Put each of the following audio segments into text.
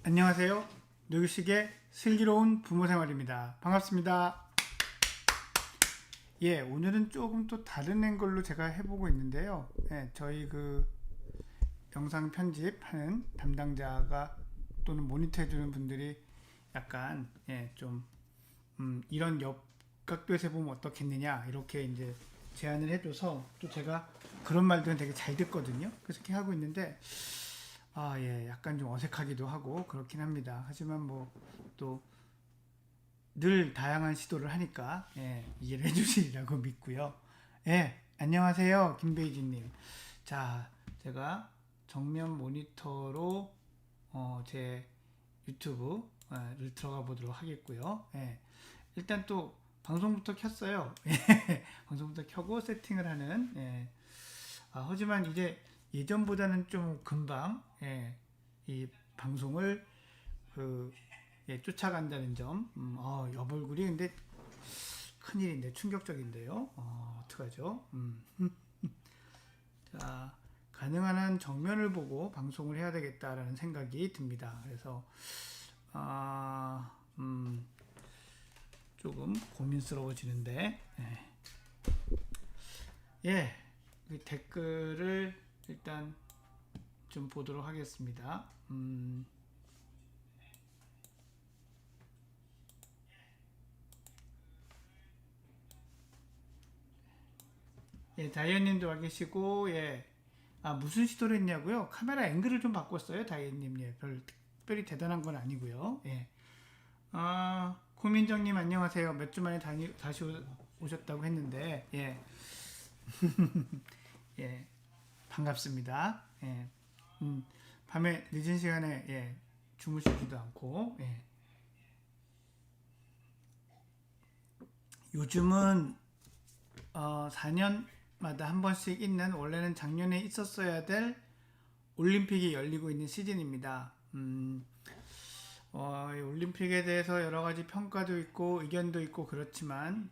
안녕하세요. 노규식의 슬기로운 부모생활입니다. 반갑습니다. 오늘은 조금 또 다른 앵글로 제가 해보고 있는데요. 저희 영상 편집하는 담당자가 또는 모니터해주는 분들이 약간 좀 이런 역각도에서 보면 어떻겠느냐 이렇게 이제 제안을 해줘서 또 제가 그런 말들은 되게 잘 듣거든요. 그래서 이렇게 하고 있는데 약간 좀 어색하기도 하고 그렇긴 합니다. 하지만 또 늘 다양한 시도를 하니까 이해를 해주시리라고 믿고요. 안녕하세요, 김베이지님. 자, 제가 정면 모니터로 제 유튜브를 들어가 보도록 하겠고요. 일단 또 방송부터 켰어요. 방송부터 켜고 세팅을 하는. 하지만 이제 예전보다는 좀 금방 이 방송을 쫓아간다는 점. 옆얼굴이 근데 큰일인데 충격적인데요. 어떡하죠? 자, 가능한 한 정면을 보고 방송을 해야 되겠다라는 생각이 듭니다. 그래서 조금 고민스러워지는데 댓글을 일단 좀 보도록 하겠습니다. 다이언님도 와 계시고, 무슨 시도를 했냐고요? 카메라 앵글을 좀 바꿨어요, 다이언님. 특별히 대단한 건 아니고요. 고민정님 안녕하세요. 몇 주 만에 다시 오셨다고 했는데, 반갑습니다. 밤에 늦은 시간에 주무시지도 않고, 요즘은 4년마다 한 번씩 있는, 원래는 작년에 있었어야 될 올림픽이 열리고 있는 시즌입니다. 올림픽에 대해서 여러 가지 평가도 있고 의견도 있고 그렇지만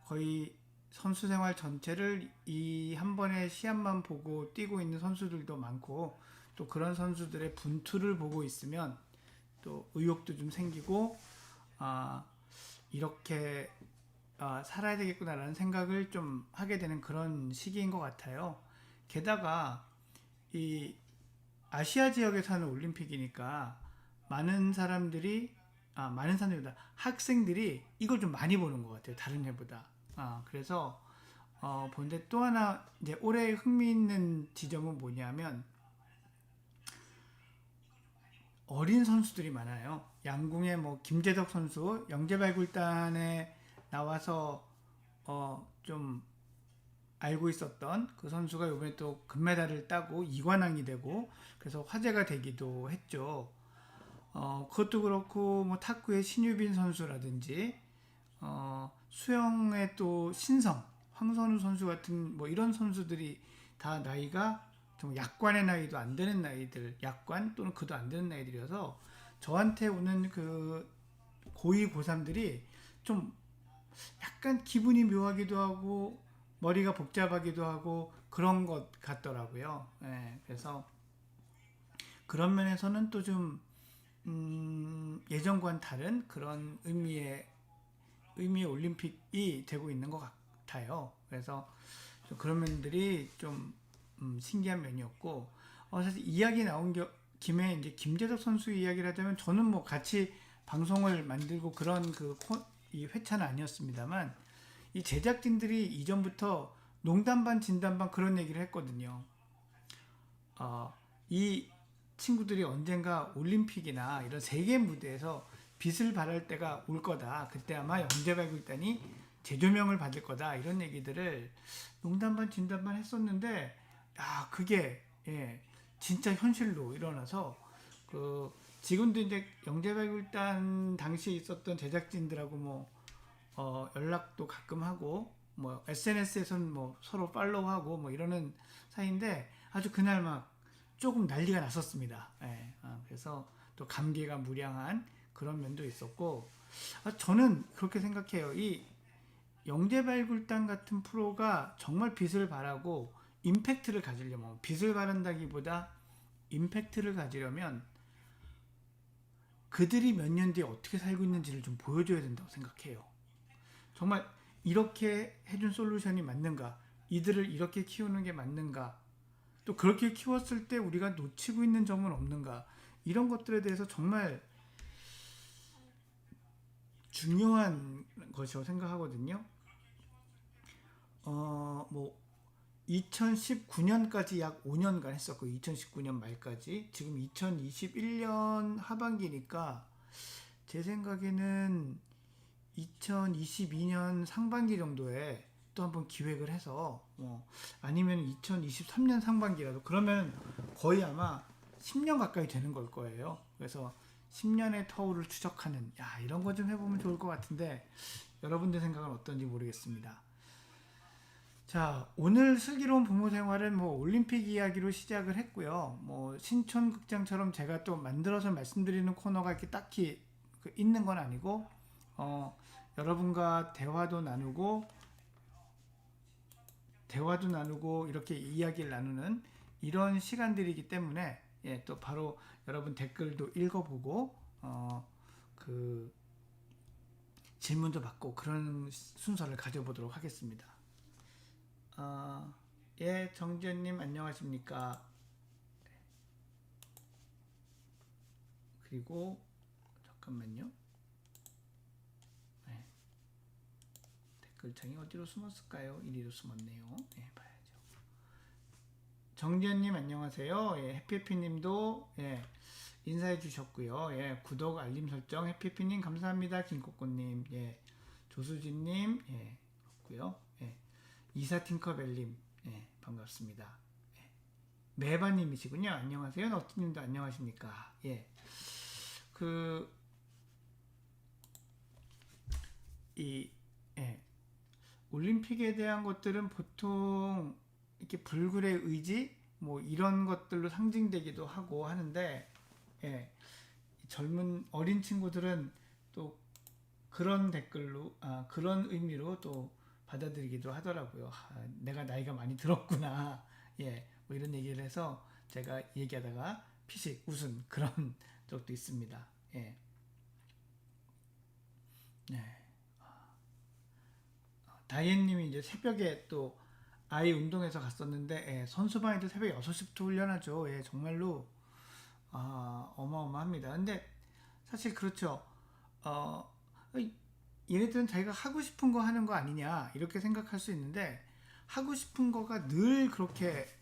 거의 선수 생활 전체를 이 한 번의 시합만 보고 뛰고 있는 선수들도 많고, 또 그런 선수들의 분투를 보고 있으면 또 의욕도 좀 생기고 이렇게 살아야 되겠구나라는 생각을 좀 하게 되는 그런 시기인 것 같아요. 게다가 이 아시아 지역에서 하는 올림픽이니까 학생들이 이걸 좀 많이 보는 것 같아요. 다른 해보다. 그래서 본데 또 하나 이제 올해 흥미있는 지점은 뭐냐면 어린 선수들이 많아요. 양궁의 김재덕 선수 영재발굴단에 나와서 좀 알고 있었던 그 선수가 이번에 또 금메달을 따고 2관왕이 되고 그래서 화제가 되기도 했죠. 그것도 그렇고 탁구의 신유빈 선수라든지 수영의 또 신성 황선우 선수 같은 이런 선수들이 다 나이가 좀 약관의 나이도 안 되는 나이들, 약관 또는 그도 안 되는 나이들이어서 저한테 오는 그 고2, 고3들이 좀 약간 기분이 묘하기도 하고 머리가 복잡하기도 하고 그런 것 같더라고요. 그래서 그런 면에서는 또 좀 예전과는 다른 그런 의미의 올림픽이 되고 있는 것 같아요. 그래서 좀 그런 면들이 좀 신기한 면이었고, 사실 이야기 나온 김에 이제 김재덕 선수 이야기를 하자면 저는 같이 방송을 만들고 그런 이 회차는 아니었습니다만 이 제작진들이 이전부터 농담 반 진담 반 그런 얘기를 했거든요. 이 친구들이 언젠가 올림픽이나 이런 세계 무대에서 빛을 발할 때가 올 거다. 그때 아마 영재발굴단이 재조명을 받을 거다. 이런 얘기들을 농담 반 진담 반 했었는데 그게 진짜 현실로 일어나서 지금도 이제 영재발굴단 당시에 있었던 제작진들하고 연락도 가끔 하고 SNS에서는 서로 팔로우하고 이러는 사이인데 아주 그날 조금 난리가 났었습니다. 그래서 또 감개가 무량한 그런 면도 있었고, 저는 그렇게 생각해요. 이 영재발굴단 같은 프로가 정말 빛을 발하고 임팩트를 가지려면 빛을 발한다기보다 임팩트를 가지려면 그들이 몇 년 뒤에 어떻게 살고 있는지를 좀 보여줘야 된다고 생각해요. 정말 이렇게 해준 솔루션이 맞는가? 이들을 이렇게 키우는 게 맞는가? 또 그렇게 키웠을 때 우리가 놓치고 있는 점은 없는가? 이런 것들에 대해서 정말 중요한 것이라고 생각하거든요. 뭐 2019년까지 약 5년간 했었고 2019년 말까지 지금 2021년 하반기니까 제 생각에는 2022년 상반기 정도에 또 한번 기획을 해서 아니면 2023년 상반기라도 그러면 거의 아마 10년 가까이 되는 걸 거예요. 그래서 10년의 터울을 추적하는 이런 거 좀 해보면 좋을 것 같은데 여러분들 생각은 어떤지 모르겠습니다. 자, 오늘 슬기로운 부모 생활은 올림픽 이야기로 시작을 했고요. 신촌극장처럼 제가 또 만들어서 말씀드리는 코너가 이렇게 딱히 있는 건 아니고 여러분과 대화도 나누고 이렇게 이야기를 나누는 이런 시간들이기 때문에 또 바로 여러분 댓글도 읽어보고 그 질문도 받고 그런 순서를 가져보도록 하겠습니다. 정지현님 안녕하십니까? 그리고 잠깐만요. 댓글창이 어디로 숨었을까요? 이리로 숨었네요. 봐야죠. 정지현님 안녕하세요. 해피해피님도 인사해 주셨고요. 구독 알림 설정 해피해피님 감사합니다. 김코코님 조수진님 그렇고요. 이사팅커벨님 반갑습니다. 매바님이시군요. 안녕하세요. 너트님도 안녕하십니까? 올림픽에 대한 것들은 보통 이렇게 불굴의 의지 이런 것들로 상징되기도 하고 하는데 젊은 어린 친구들은 또 그런 댓글로 그런 의미로 또 받아들이기도 하더라고요. 내가 나이가 많이 들었구나. 이런 얘기를 해서 제가 얘기하다가 피식 웃은 그런 적도 있습니다. 다이앤님이 이제 새벽에 또 아이 운동해서 갔었는데 선수반에도 새벽 6시부터 훈련하죠. 정말로 어마어마합니다. 근데 사실 그렇죠. 얘네들은 자기가 하고 싶은 거 하는 거 아니냐 이렇게 생각할 수 있는데 하고 싶은 거가 늘 그렇게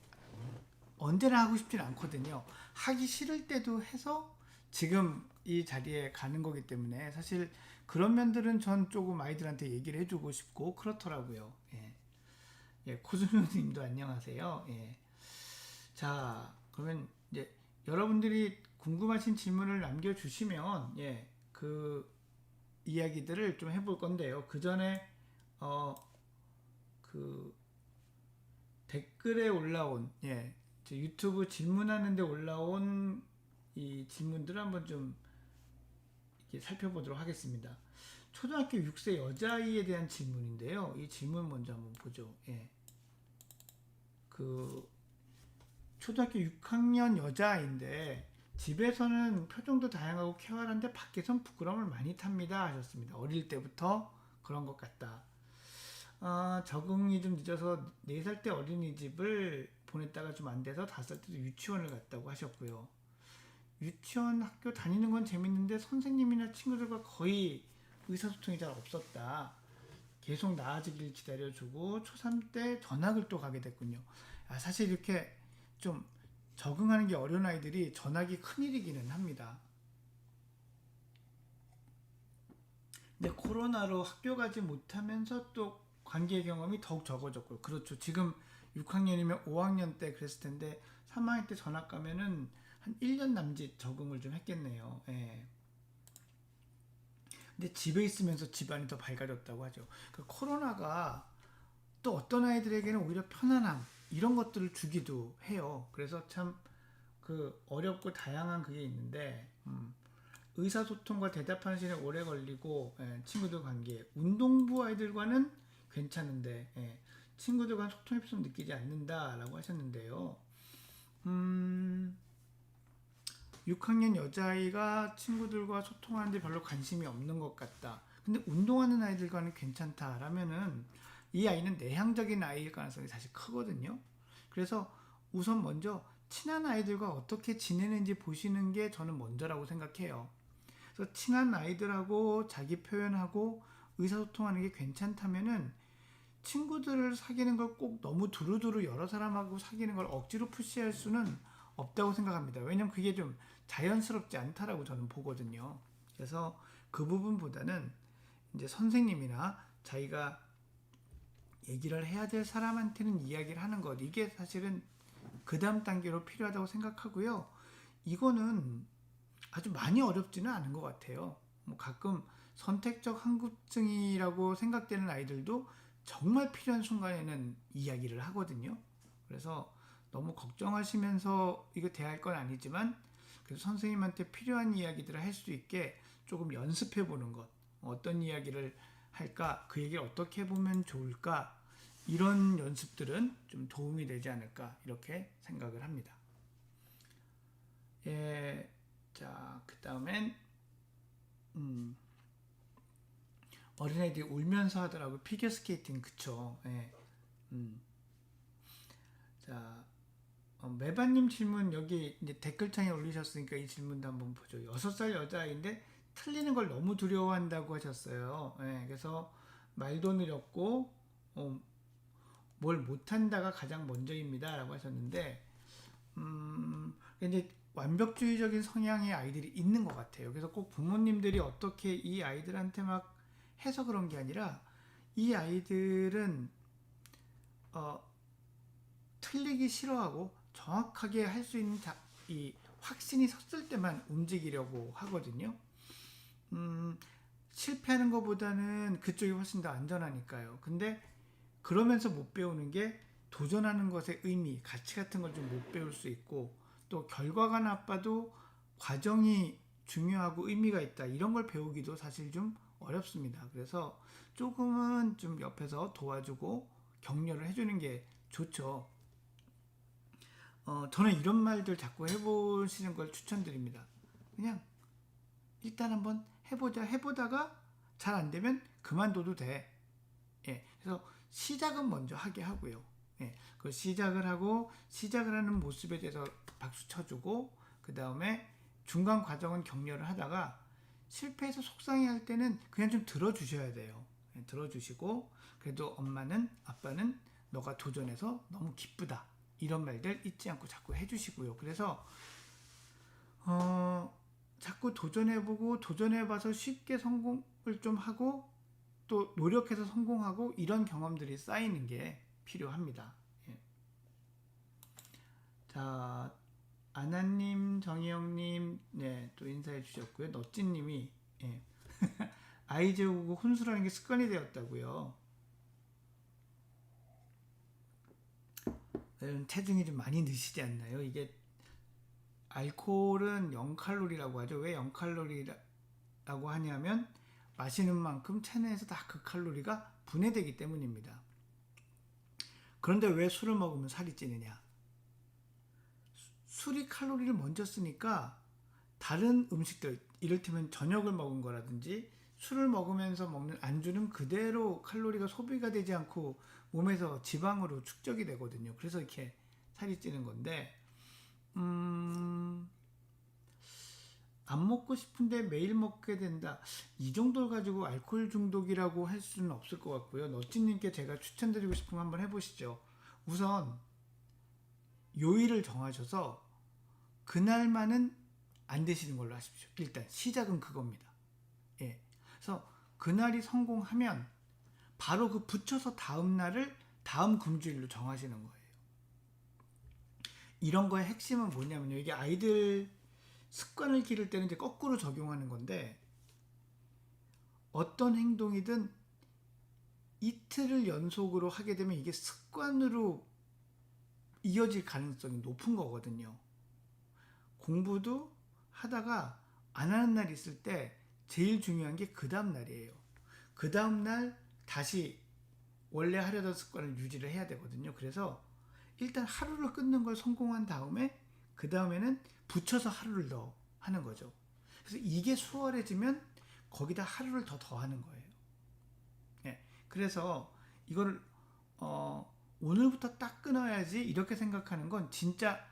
언제나 하고 싶진 않거든요. 하기 싫을 때도 해서 지금 이 자리에 가는 거기 때문에 사실 그런 면들은 전 조금 아이들한테 얘기를 해주고 싶고 그렇더라고요. 코스누님도 안녕하세요. 자, 그러면 이제 여러분들이 궁금하신 질문을 남겨주시면 그 이야기들을 좀 해볼 건데요. 그 전에 그 댓글에 올라온 유튜브 질문하는데 올라온 이 질문들을 한번 좀 이렇게 살펴보도록 하겠습니다. 초등학교 6세 여자아이에 대한 질문인데요. 이 질문 먼저 한번 보죠. 그 초등학교 6학년 여자아이인데 집에서는 표정도 다양하고 쾌활한데 밖에선 부끄러움을 많이 탑니다 하셨습니다. 어릴 때부터 그런 것 같다. 적응이 좀 늦어서 4살 때 어린이집을 보냈다가 좀 안 돼서 5살 때도 유치원을 갔다고 하셨고요. 유치원 학교 다니는 건 재밌는데 선생님이나 친구들과 거의 의사소통이 잘 없었다. 계속 나아지길 기다려주고 초3 때 전학을 또 가게 됐군요. 사실 이렇게 좀 적응하는 게 어려운 아이들이 전학이 큰일이기는 합니다. 근데 코로나로 학교 가지 못하면서 또 관계 경험이 더욱 적어졌고요. 그렇죠. 지금 6학년이면 5학년 때 그랬을 텐데 3학년 때 전학 가면은 한 1년 남짓 적응을 좀 했겠네요. 근데 집에 있으면서 집안이 더 밝아졌다고 하죠. 그러니까 코로나가 또 어떤 아이들에게는 오히려 편안함 이런 것들을 주기도 해요. 그래서 참 그 어렵고 다양한 그게 있는데 의사소통과 대답하는 시간이 오래 걸리고 친구들 관계 운동부 아이들과는 괜찮은데 친구들과 소통의 필요성을 느끼지 않는다라고 하셨는데요. 6학년 여자아이가 친구들과 소통하는데 별로 관심이 없는 것 같다. 근데 운동하는 아이들과는 괜찮다라면은 이 아이는 내향적인 아이일 가능성이 사실 크거든요. 그래서 우선 먼저 친한 아이들과 어떻게 지내는지 보시는 게 저는 먼저라고 생각해요. 그래서 친한 아이들하고 자기 표현하고 의사소통하는 게 괜찮다면은 친구들을 사귀는 걸 꼭 너무 두루두루 여러 사람하고 사귀는 걸 억지로 푸시할 수는 없다고 생각합니다. 왜냐면 그게 좀 자연스럽지 않다라고 저는 보거든요. 그래서 그 부분보다는 이제 선생님이나 자기가 얘기를 해야 될 사람한테는 이야기를 하는 것, 이게 사실은 그 다음 단계로 필요하다고 생각하고요. 이거는 아주 많이 어렵지는 않은 것 같아요. 뭐 가끔 선택적 한국증이라고 생각되는 아이들도 정말 필요한 순간에는 이야기를 하거든요. 그래서 너무 걱정하시면서 이거 대할 건 아니지만 그래서 선생님한테 필요한 이야기들을 할 수 있게 조금 연습해 보는 것, 어떤 이야기를 할까, 그 얘기를 어떻게 보면 좋을까, 이런 연습들은 좀 도움이 되지 않을까 이렇게 생각을 합니다. 예, 자, 그 다음엔 어린애들이 울면서 하더라고. 피겨스케이팅. 그쵸. 예. 자, 메바님 질문 여기 이제 댓글창에 올리셨으니까 이 질문도 한번 보죠. 6살 여자아이인데 틀리는 걸 너무 두려워한다고 하셨어요. 예, 그래서 말도 느렸고 뭘 못한다가 가장 먼저입니다 라고 하셨는데 이제 완벽주의적인 성향의 아이들이 있는 것 같아요. 그래서 꼭 부모님들이 어떻게 이 아이들한테 막 해서 그런 게 아니라 이 아이들은 틀리기 싫어하고 정확하게 할 수 있는 이 확신이 섰을 때만 움직이려고 하거든요. 실패하는 것보다는 그쪽이 훨씬 더 안전하니까요. 근데 그러면서 못 배우는 게 도전하는 것의 의미, 가치 같은 걸 좀 못 배울 수 있고 또 결과가 나빠도 과정이 중요하고 의미가 있다. 이런 걸 배우기도 사실 좀 어렵습니다. 그래서 조금은 좀 옆에서 도와주고 격려를 해주는 게 좋죠. 저는 이런 말들 자꾸 해보시는 걸 추천드립니다. 그냥 일단 한번 해보자. 해보다가 잘 안 되면 그만둬도 돼. 예, 그래서 시작은 먼저 하게 하고요. 예, 그 시작을 하고 시작을 하는 모습에 대해서 박수 쳐주고 그 다음에 중간 과정은 격려를 하다가 실패해서 속상해할 때는 그냥 좀 들어주셔야 돼요. 예, 들어주시고 그래도 엄마는 아빠는 너가 도전해서 너무 기쁘다. 이런 말들 잊지 않고 자꾸 해주시고요. 그래서 자꾸 도전해보고 도전해봐서 쉽게 성공을 좀 하고 또 노력해서 성공하고 이런 경험들이 쌓이는 게 필요합니다. 예. 자, 아나님, 정희영님, 네, 또 인사해 주셨고요. 너찐님이 예. 아이 재우고 혼술하는 게 습관이 되었다고요. 체중이 좀 많이 느시지 않나요? 이게 알코올은 0칼로리라고 하죠. 왜 0칼로리라고 하냐면 마시는 만큼 체내에서 다 그 칼로리가 분해되기 때문입니다. 그런데 왜 술을 먹으면 살이 찌느냐? 술이 칼로리를 먼저 쓰니까 다른 음식들, 이를테면 저녁을 먹은 거라든지 술을 먹으면서 먹는 안주는 그대로 칼로리가 소비가 되지 않고 몸에서 지방으로 축적이 되거든요. 그래서 이렇게 살이 찌는 건데 안 먹고 싶은데 매일 먹게 된다. 이 정도를 가지고 알코올 중독이라고 할 수는 없을 것 같고요. 너찌님께 제가 추천드리고 싶은 거 한번 해보시죠. 우선 요일을 정하셔서 그날만은 안 드시는 걸로 하십시오. 일단 시작은 그겁니다. 예. 그래서 그날이 성공하면 바로 그 붙여서 다음 날을 다음 금주일로 정하시는 거예요. 이런 거의 핵심은 뭐냐면요. 이게 아이들 습관을 기를 때는 이제 거꾸로 적용하는 건데 어떤 행동이든 이틀을 연속으로 하게 되면 이게 습관으로 이어질 가능성이 높은 거거든요. 공부도 하다가 안 하는 날 있을 때 제일 중요한 게 그 다음 날이에요. 그 다음 날 다시 원래 하려던 습관을 유지를 해야 되거든요. 그래서 일단 하루를 끊는 걸 성공한 다음에 그 다음에는 붙여서 하루를 더 하는 거죠. 그래서 이게 수월해지면 거기다 하루를 더 더하는 거예요. 예. 그래서 이거를 오늘부터 딱 끊어야지 이렇게 생각하는 건 진짜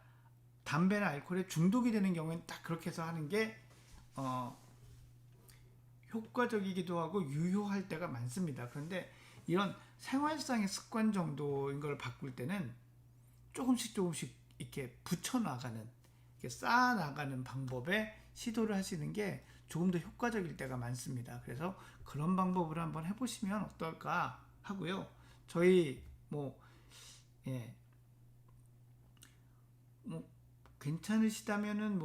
담배나 알코올에 중독이 되는 경우에는 딱 그렇게 해서 하는 게 효과적이기도 하고 유효할 때가 많습니다. 그런데 이런 생활상의 습관 정도인 걸 바꿀 때는 조금씩 이렇게 붙여나가는, 이렇게 쌓아나가는 방법에 시도를 하시는 게 조금 더 효과적일 때가 많습니다. 그래서 그런 방법을 한번 해보시면 어떨까 하고요. 저희 예, 괜찮으시다면은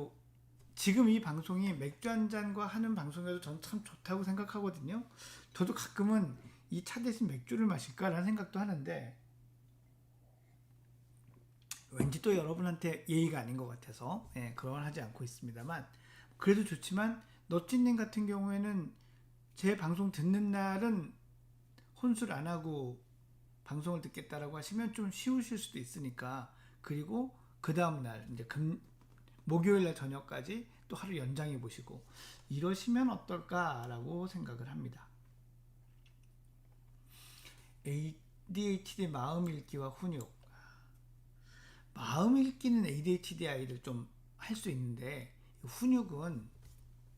지금 이 방송이 맥주 한 잔과 하는 방송이라도 전 참 좋다고 생각하거든요. 저도 가끔은 이 차 대신 맥주를 마실까라는 생각도 하는데 왠지 또 여러분한테 예의가 아닌 것 같아서 그건 하지 않고 있습니다만, 그래도 좋지만 너찐님 같은 경우에는 제 방송 듣는 날은 혼술 안 하고 방송을 듣겠다라고 하시면 좀 쉬우실 수도 있으니까, 그리고 그 다음날 이제 목요일날 저녁까지 또 하루 연장해 보시고 이러시면 어떨까라고 생각을 합니다. ADHD 마음 읽기와 훈육. 마음 읽기는 ADHD 아이들 좀 할 수 있는데 훈육은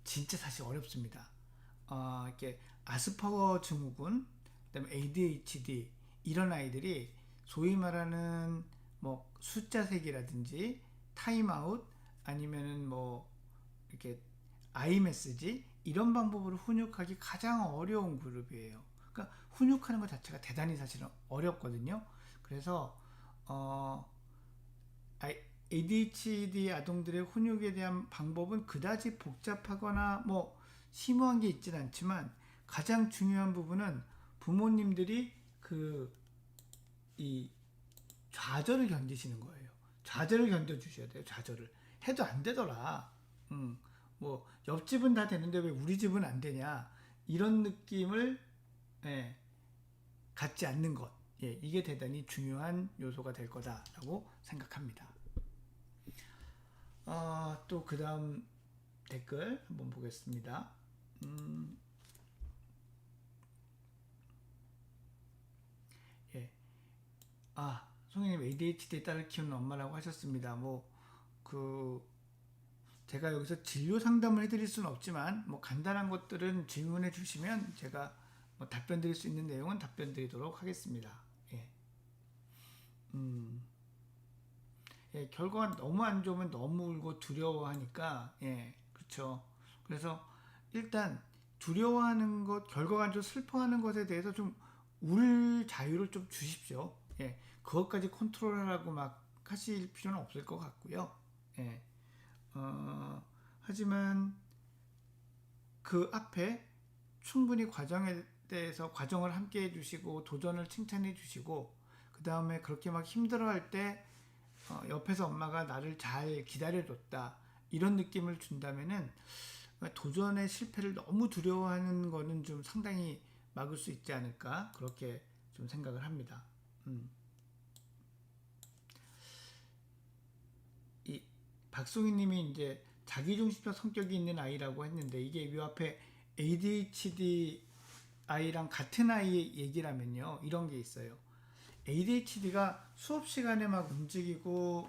진짜 사실 어렵습니다. 이렇게 아스퍼거 증후군, 그다음에 ADHD 이런 아이들이 소위 말하는 숫자 세기라든지 타임아웃, 아니면은 이렇게 아이메시지 이런 방법으로 훈육하기 가장 어려운 그룹이에요. 그러니까 훈육하는 것 자체가 대단히 사실은 어렵거든요. 그래서 ADHD 아동들의 훈육에 대한 방법은 그다지 복잡하거나 심오한 게 있진 않지만, 가장 중요한 부분은 부모님들이 이 좌절을 견디시는 거예요. 좌절을 견뎌주셔야 돼요. 좌절을 해도 안 되더라. 옆집은 다 되는데 왜 우리 집은 안 되냐, 이런 느낌을 갖지 않는 것, 이게 대단히 중요한 요소가 될 거다라고 생각합니다. 또 그 다음 댓글 한번 보겠습니다. 송이님 ADHD 딸을 키우는 엄마라고 하셨습니다. 제가 여기서 진료 상담을 해드릴 수는 없지만 간단한 것들은 질문해 주시면 제가 답변 드릴 수 있는 내용은 답변 드리도록 하겠습니다. 결과가 너무 안 좋으면 너무 울고 두려워하니까, 그렇죠. 그래서 일단 두려워하는 것, 결과가 안 좋아 슬퍼하는 것에 대해서 좀 울 자유를 좀 주십시오. 그것까지 컨트롤하라고 막 하실 필요는 없을 것 같고요. 하지만 그 앞에 충분히 과정에 대해서 과정을 함께 해주시고 도전을 칭찬해 주시고, 그 다음에 그렇게 막 힘들어할 때 옆에서 엄마가 나를 잘 기다려줬다 이런 느낌을 준다면은 도전의 실패를 너무 두려워하는 거는 좀 상당히 막을 수 있지 않을까, 그렇게 좀 생각을 합니다. 이 박송희님이 이제 자기중심적 성격이 있는 아이라고 했는데, 이게 이 앞에 ADHD 아이랑 같은 아이의 얘기라면요, 이런 게 있어요. ADHD가 수업 시간에 막 움직이고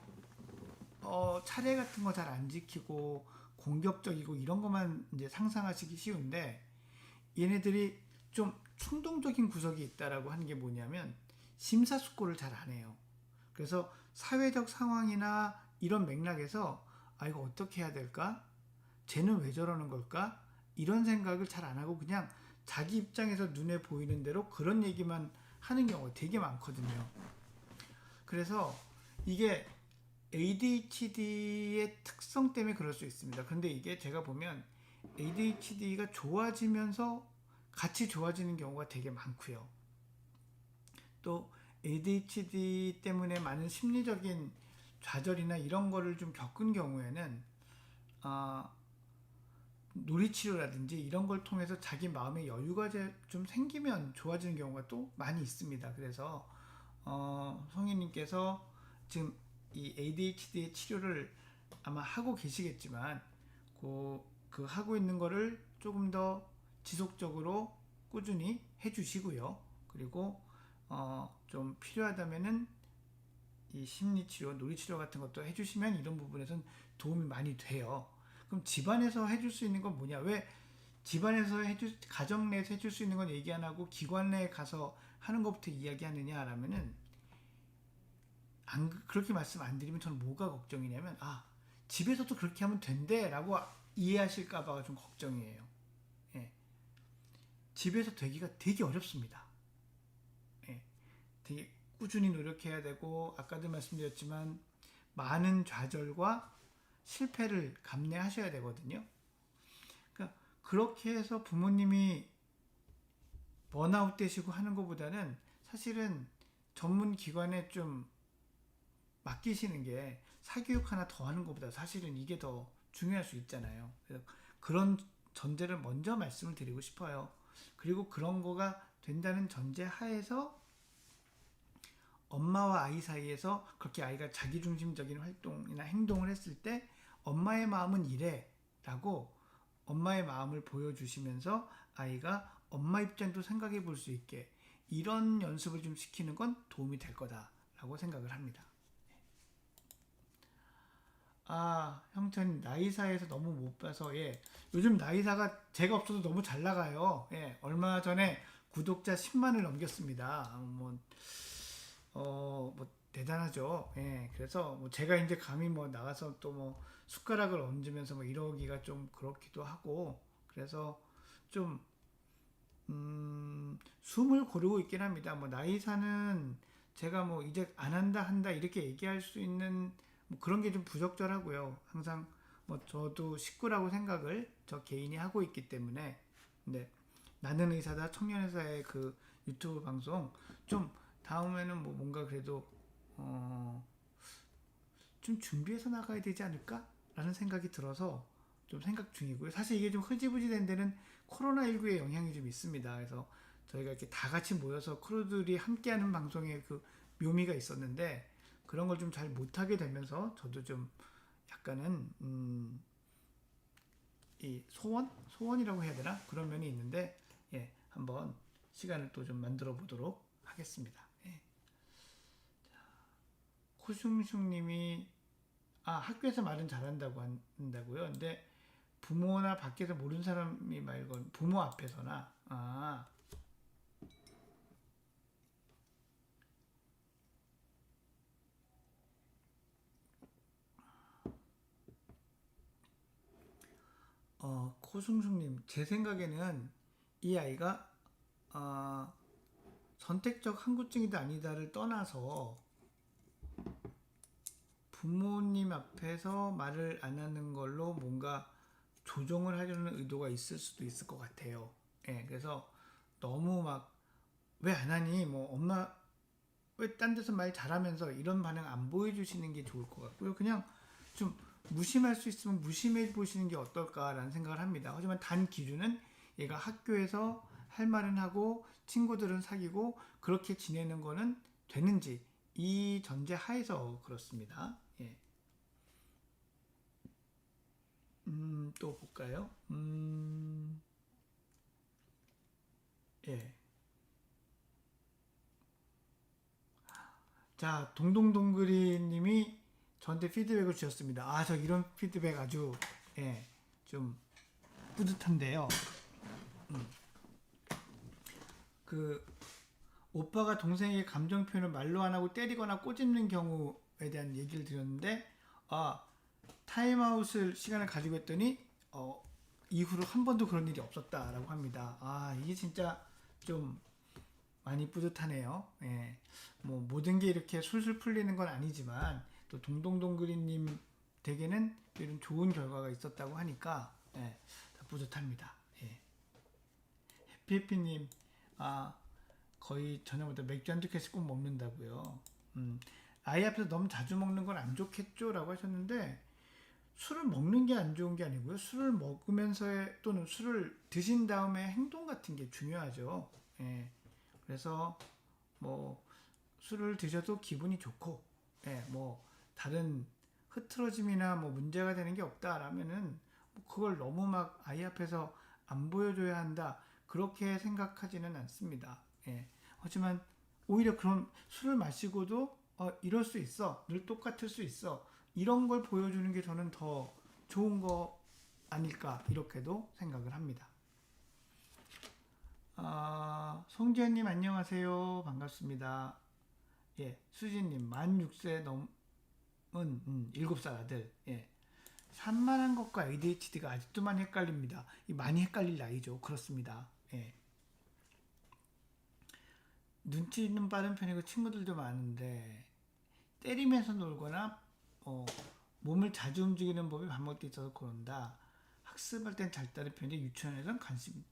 차례 같은 거 잘 안 지키고 공격적이고 이런 것만 이제 상상하시기 쉬운데, 얘네들이 좀 충동적인 구석이 있다라고 하는 게 뭐냐면 심사숙고를 잘 안 해요. 그래서 사회적 상황이나 이런 맥락에서 이거 어떻게 해야 될까? 쟤는 왜 저러는 걸까? 이런 생각을 잘 안 하고 그냥 자기 입장에서 눈에 보이는 대로 그런 얘기만 하는 경우가 되게 많거든요. 그래서 이게 ADHD의 특성 때문에 그럴 수 있습니다. 근데 이게 제가 보면 ADHD가 좋아지면서 같이 좋아지는 경우가 되게 많고요. 또 ADHD 때문에 많은 심리적인 좌절이나 이런 거를 좀 겪은 경우에는 놀이치료라든지 이런 걸 통해서 자기 마음의 여유가 좀 생기면 좋아지는 경우가 또 많이 있습니다. 그래서 성희님께서 지금 이 ADHD의 치료를 아마 하고 계시겠지만 그 하고 있는 거를 조금 더 지속적으로 꾸준히 해주시고요. 그리고 좀 필요하다면은 이 심리치료, 놀이치료 같은 것도 해주시면 이런 부분에선 도움이 많이 돼요. 그럼 집안에서 해줄 수 있는 건 뭐냐? 왜 집안에서 가정 내에서 해줄 수 있는 건 얘기 안 하고 기관 내에 가서 하는 것부터 이야기하느냐라면은 그렇게 말씀 안 드리면 저는 뭐가 걱정이냐면 집에서도 그렇게 하면 된대라고 이해하실까봐가 좀 걱정이에요. 예. 집에서 되기가 되게 어렵습니다. 예. 되게 꾸준히 노력해야 되고 아까도 말씀드렸지만 많은 좌절과 실패를 감내하셔야 되거든요. 그러니까 그렇게 해서 부모님이 번아웃 되시고 하는 것보다는 사실은 전문 기관에 좀 맡기시는 게 사교육 하나 더 하는 것보다 사실은 이게 더 중요할 수 있잖아요. 그래서 그런 전제를 먼저 말씀을 드리고 싶어요. 그리고 그런 거가 된다는 전제 하에서 엄마와 아이 사이에서 그렇게 아이가 자기중심적인 활동이나 행동을 했을 때 엄마의 마음은 이래 라고 엄마의 마음을 보여주시면서 아이가 엄마 입장도 생각해 볼 수 있게 이런 연습을 좀 시키는 건 도움이 될 거다라고 생각을 합니다. 형천 나이사에서 너무 못 봐서 요즘 나이사가 제가 없어도 너무 잘 나가요. 얼마 전에 구독자 10만을 넘겼습니다. 뭐 대단하죠. 그래서 뭐 제가 이제 감히 뭐 나가서 또 뭐 숟가락을 얹으면서 뭐 이러기가 좀 그렇기도 하고 그래서 좀 숨을 고르고 있긴 합니다. 뭐 나이사는 제가 뭐 이제 안 한다 이렇게 얘기할 수 있는 뭐 그런 게 좀 부적절하고요. 항상 뭐 저도 식구라고 생각을 저 개인이 하고 있기 때문에 근데 나는 의사다 청년의사의 그 유튜브 방송 좀 다음에는 뭐 뭔가 그래도 좀 준비해서 나가야 되지 않을까? 라는 생각이 들어서 좀 생각 중이고요. 사실 이게 좀 흐지부지 된 데는 코로나19의 영향이 좀 있습니다. 그래서 저희가 이렇게 다 같이 모여서 크루들이 함께하는 방송에 그 묘미가 있었는데 그런 걸 좀 잘 못하게 되면서 저도 좀 약간은 이 소원이라고 해야 되나 그런 면이 있는데 한번 시간을 또 좀 만들어 보도록 하겠습니다. 코슝슝님이 학교에서 말은 잘한다고 한다고요. 근데 부모나 밖에서 모르는 사람이 말건 부모 앞에서나 코숭숭님 제 생각에는 이 아이가 선택적 항구증이다 아니다를 떠나서 부모님 앞에서 말을 안 하는 걸로 뭔가 조정을 하려는 의도가 있을 수도 있을 것 같아요. 그래서 너무 막 왜 안 하니 뭐 엄마 왜 딴 데서 말 잘하면서 이런 반응 안 보여주시는 게 좋을 것 같고요. 그냥 좀 무심할 수 있으면 무심해 보시는 게 어떨까라는 생각을 합니다. 하지만 단 기준은 얘가 학교에서 할 말은 하고 친구들은 사귀고 그렇게 지내는 거는 되는지 이 전제 하에서 그렇습니다. 또 볼까요? 자, 동동동그리님이 저한테 피드백을 주셨습니다. 저 이런 피드백 아주 좀 뿌듯한데요. 그 오빠가 동생에게 감정 표현을 말로 안 하고 때리거나 꼬집는 경우에 대한 얘기를 드렸는데 타임아웃을 시간을 가지고 했더니 이후로 한 번도 그런 일이 없었다라고 합니다. 이게 진짜 좀 많이 뿌듯하네요. 뭐 모든 게 이렇게 술술 풀리는 건 아니지만 또 동동동그리님 댁에는 이런 좋은 결과가 있었다고 하니까 뿌듯합니다. 해피해피님 거의 저녁부터 맥주 한두 캔씩 꼭 먹는다고요. 아이 앞에서 너무 자주 먹는 건 안 좋겠죠? 라고 하셨는데 술을 먹는 게 안 좋은 게 아니고요. 술을 먹으면서의 또는 술을 드신 다음에 행동 같은 게 중요하죠. 그래서 뭐 술을 드셔도 기분이 좋고 뭐 다른 흐트러짐이나 뭐 문제가 되는 게 없다라면은 뭐 그걸 너무 막 아이 앞에서 안 보여줘야 한다 그렇게 생각하지는 않습니다. 예. 하지만 오히려 그런 술을 마시고도 이럴 수 있어, 늘 똑같을 수 있어, 이런 걸 보여주는 게 저는 더 좋은 거 아닐까 이렇게도 생각을 합니다. 송지현님 안녕하세요. 반갑습니다. 예, 수진님 만 6세 넘은 7살 아들. 예. 산만한 것과 ADHD가 아직도 많이 헷갈립니다. 많이 헷갈릴 나이죠. 그렇습니다. 예. 눈치는 빠른 편이고 친구들도 많은데 때리면서 놀거나 몸을 자주 움직이는 법이 밥 먹을 때 있어서 그런다. 학습할 땐 잘 따른 편인데 유치원에선 관심.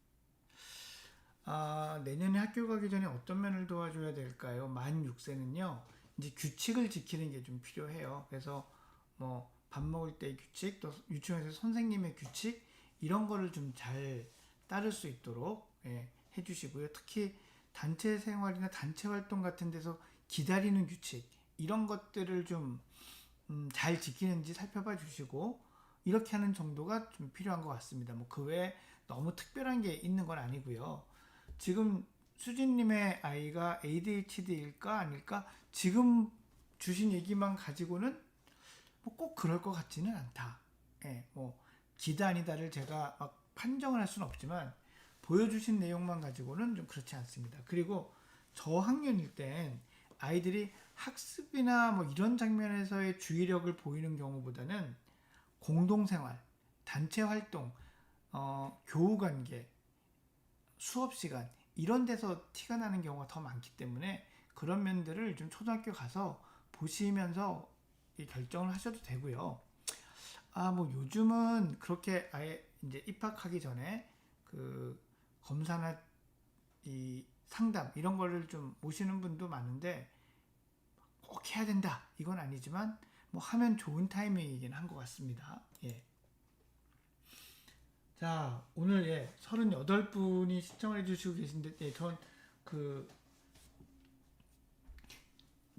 내년에 학교 가기 전에 어떤 면을 도와줘야 될까요? 만 6세는요. 이제 규칙을 지키는 게 좀 필요해요. 그래서 뭐 밥 먹을 때 규칙, 또 유치원에서 선생님의 규칙 이런 거를 좀 잘 따를 수 있도록 해주시고요. 특히 단체 생활이나 단체 활동 같은 데서 기다리는 규칙 이런 것들을 좀 잘 지키는지 살펴봐 주시고 이렇게 하는 정도가 좀 필요한 것 같습니다. 뭐 그 외에 너무 특별한 게 있는 건 아니고요. 지금 수진님의 아이가 ADHD일까 아닐까 지금 주신 얘기만 가지고는 뭐 꼭 그럴 것 같지는 않다. 예, 뭐 기다 아니다를 제가 막 판정을 할 수는 없지만 보여주신 내용만 가지고는 좀 그렇지 않습니다. 그리고 저학년일 땐 아이들이 학습이나 뭐 이런 장면에서의 주의력을 보이는 경우보다는 공동생활, 단체 활동, 교우관계, 수업시간 이런 데서 티가 나는 경우가 더 많기 때문에 그런 면들을 좀 초등학교 가서 보시면서 결정을 하셔도 되고요. 뭐 요즘은 그렇게 아예 이제 입학하기 전에 그 검사나 이 상담 이런 거를 좀 모시는 분도 많은데 꼭 해야 된다 이건 아니지만 뭐 하면 좋은 타이밍이긴 한 것 같습니다. 예. 자, 오늘 38분이 시청을 해주시고 계신데 전 그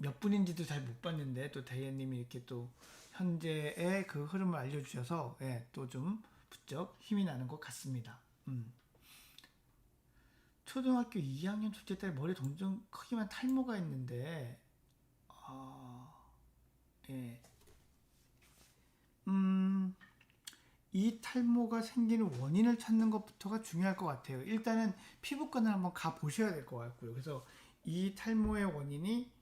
몇 분인지도 잘 못 봤는데 또 대예님이 이렇게 또 현재의 그 흐름을 알려주셔서 또 좀 부쩍 힘이 나는 것 같습니다. 초등학교 2학년 둘째 딸 머리 동전 크기만 탈모가 있는데 예. 이 탈모가 생기는 원인을 찾는 것부터가 중요할 것 같아요. 일단은 피부과는 한번 가 보셔야 될 것 같고요. 그래서 이 탈모의 원인이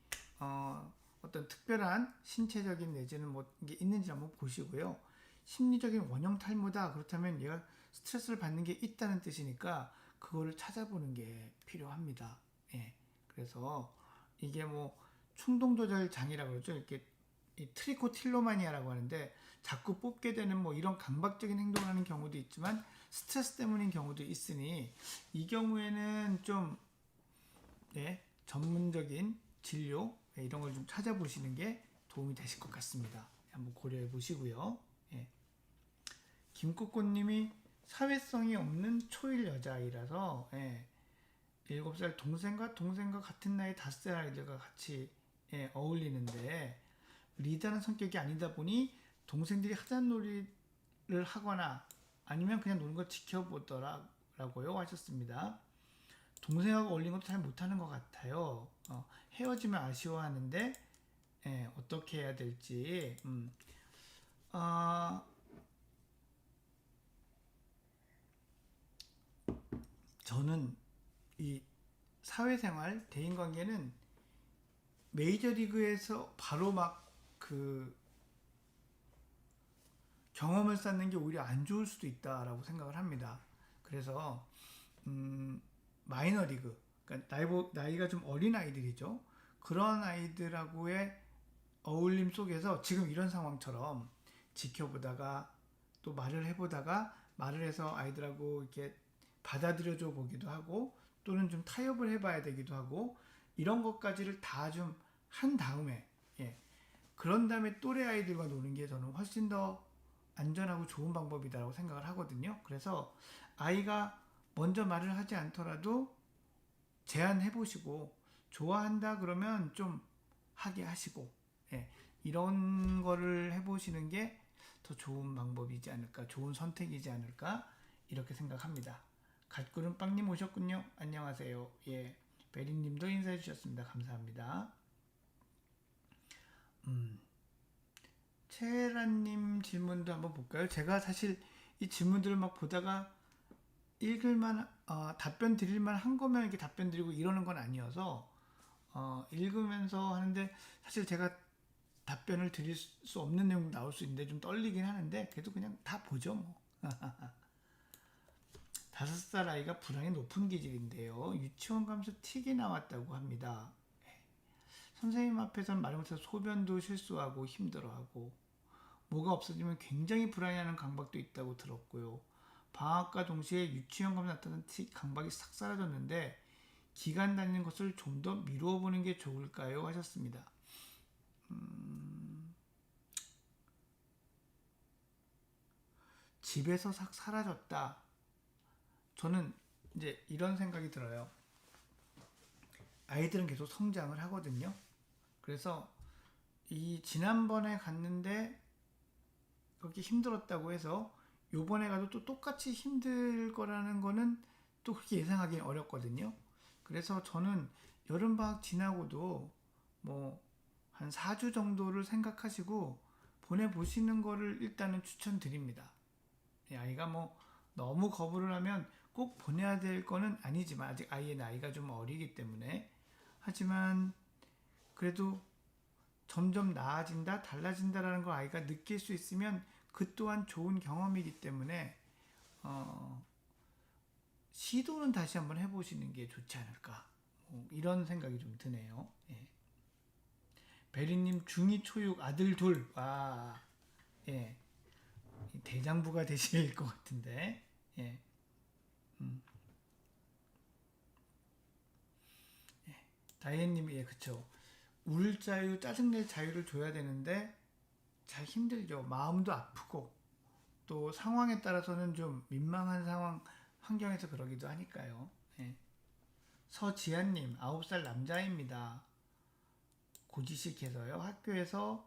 어떤 특별한 신체적인 내지는 뭐 이게 있는지 한번 보시고요. 심리적인 원형 탈모다 그렇다면 얘가 스트레스를 받는 게 있다는 뜻이니까 그거를 찾아보는 게 필요합니다. 예. 그래서 이게 뭐 충동 조절 장애라고 그러죠. 이렇게 이 트리코틸로마니아라고 하는데 자꾸 뽑게 되는 뭐 이런 강박적인 행동을 하는 경우도 있지만 스트레스 때문인 경우도 있으니 이 경우에는 좀 전문적인 진료 이런 걸 좀 찾아보시는 게 도움이 되실 것 같습니다. 한번 고려해 보시고요. 김꽃꽃님이 사회성이 없는 초일 여자아이라서 7살 동생과 같은 나이 5살 아이들과 같이 어울리는데 리드하는 성격이 아니다 보니 동생들이 하자는 놀이를 하거나 아니면 그냥 노는 걸 지켜보더라고요 하셨습니다. 동생하고 어울리는 것도 잘 못하는 것 같아요. 헤어지면 아쉬워하는데 어떻게 해야 될지 저는 이 사회생활 대인관계는 메이저리그에서 바로 막 그 경험을 쌓는 게 오히려 안 좋을 수도 있다라고 생각을 합니다. 그래서 마이너리그, 그러니까 나이가 좀 어린 아이들이죠. 그런 아이들하고의 어울림 속에서 지금 이런 상황처럼 지켜보다가 또 말을 해보다가 말을 해서 아이들하고 이렇게 받아들여줘 보기도 하고 또는 좀 타협을 해봐야 되기도 하고 이런 것까지를 다 좀 한 다음에 그런 다음에 또래 아이들과 노는 게 저는 훨씬 더 안전하고 좋은 방법이다라고 생각을 하거든요. 그래서 아이가 먼저 말을 하지 않더라도 제안해 보시고 좋아한다 그러면 좀 하게 하시고 이런 거를 해보시는 게 더 좋은 방법이지 않을까, 좋은 선택이지 않을까 이렇게 생각합니다. 갓구름빵님 오셨군요. 안녕하세요. 예, 베리님도 인사해 주셨습니다. 감사합니다. 채라님 질문도 한번 볼까요? 제가 사실 이 질문들을 막 보다가 읽을만, 답변 드릴만 한 거면 이렇게 답변 드리고 이러는 건 아니어서 읽으면서 하는데, 사실 제가 답변을 드릴 수 없는 내용 나올 수 있는데 좀 떨리긴 하는데, 그래도 그냥 다 보죠 뭐. 5살 아이가 불안이 높은 기질인데요. 유치원 가면서 틱이 나왔다고 합니다. 선생님 앞에서는 말 못해서 소변도 실수하고 힘들어하고, 뭐가 없어지면 굉장히 불안해하는 강박도 있다고 들었고요. 방학과 동시에 유치원 가면 나타난 틱 강박이 싹 사라졌는데 기간 다니는 것을 좀 더 미루어 보는 게 좋을까요? 하셨습니다. 집에서 싹 사라졌다. 저는 이제 이런 생각이 들어요. 아이들은 계속 성장을 하거든요. 그래서 이 지난번에 갔는데 그렇게 힘들었다고 해서 요번에 가도 또 똑같이 힘들 거라는 거는 또 그렇게 예상하기는 어렵거든요. 그래서 저는 여름방학 지나고도 뭐 한 4주 정도를 생각하시고 보내보시는 거를 일단은 추천드립니다. 아이가 뭐 너무 거부를 하면 꼭 보내야 될 거는 아니지만, 아직 아이의 나이가 좀 어리기 때문에. 하지만 그래도 점점 나아진다, 달라진다라는 걸 아이가 느낄 수 있으면 그 또한 좋은 경험이기 때문에 시도는 다시 한번 해보시는 게 좋지 않을까, 이런 생각이 좀 드네요. 예. 베리님 중2 초육 아들 둘. 와, 예, 대장부가 되실 것 같은데. 예. 다이앤님이, 예, 그쵸. 울 자유, 짜증낼 자유를 줘야 되는데 잘 힘들죠. 마음도 아프고 또 상황에 따라서는 좀 민망한 상황, 환경에서 그러기도 하니까요. 예. 서지한님, 9살 남자입니다. 고지식해서요. 학교에서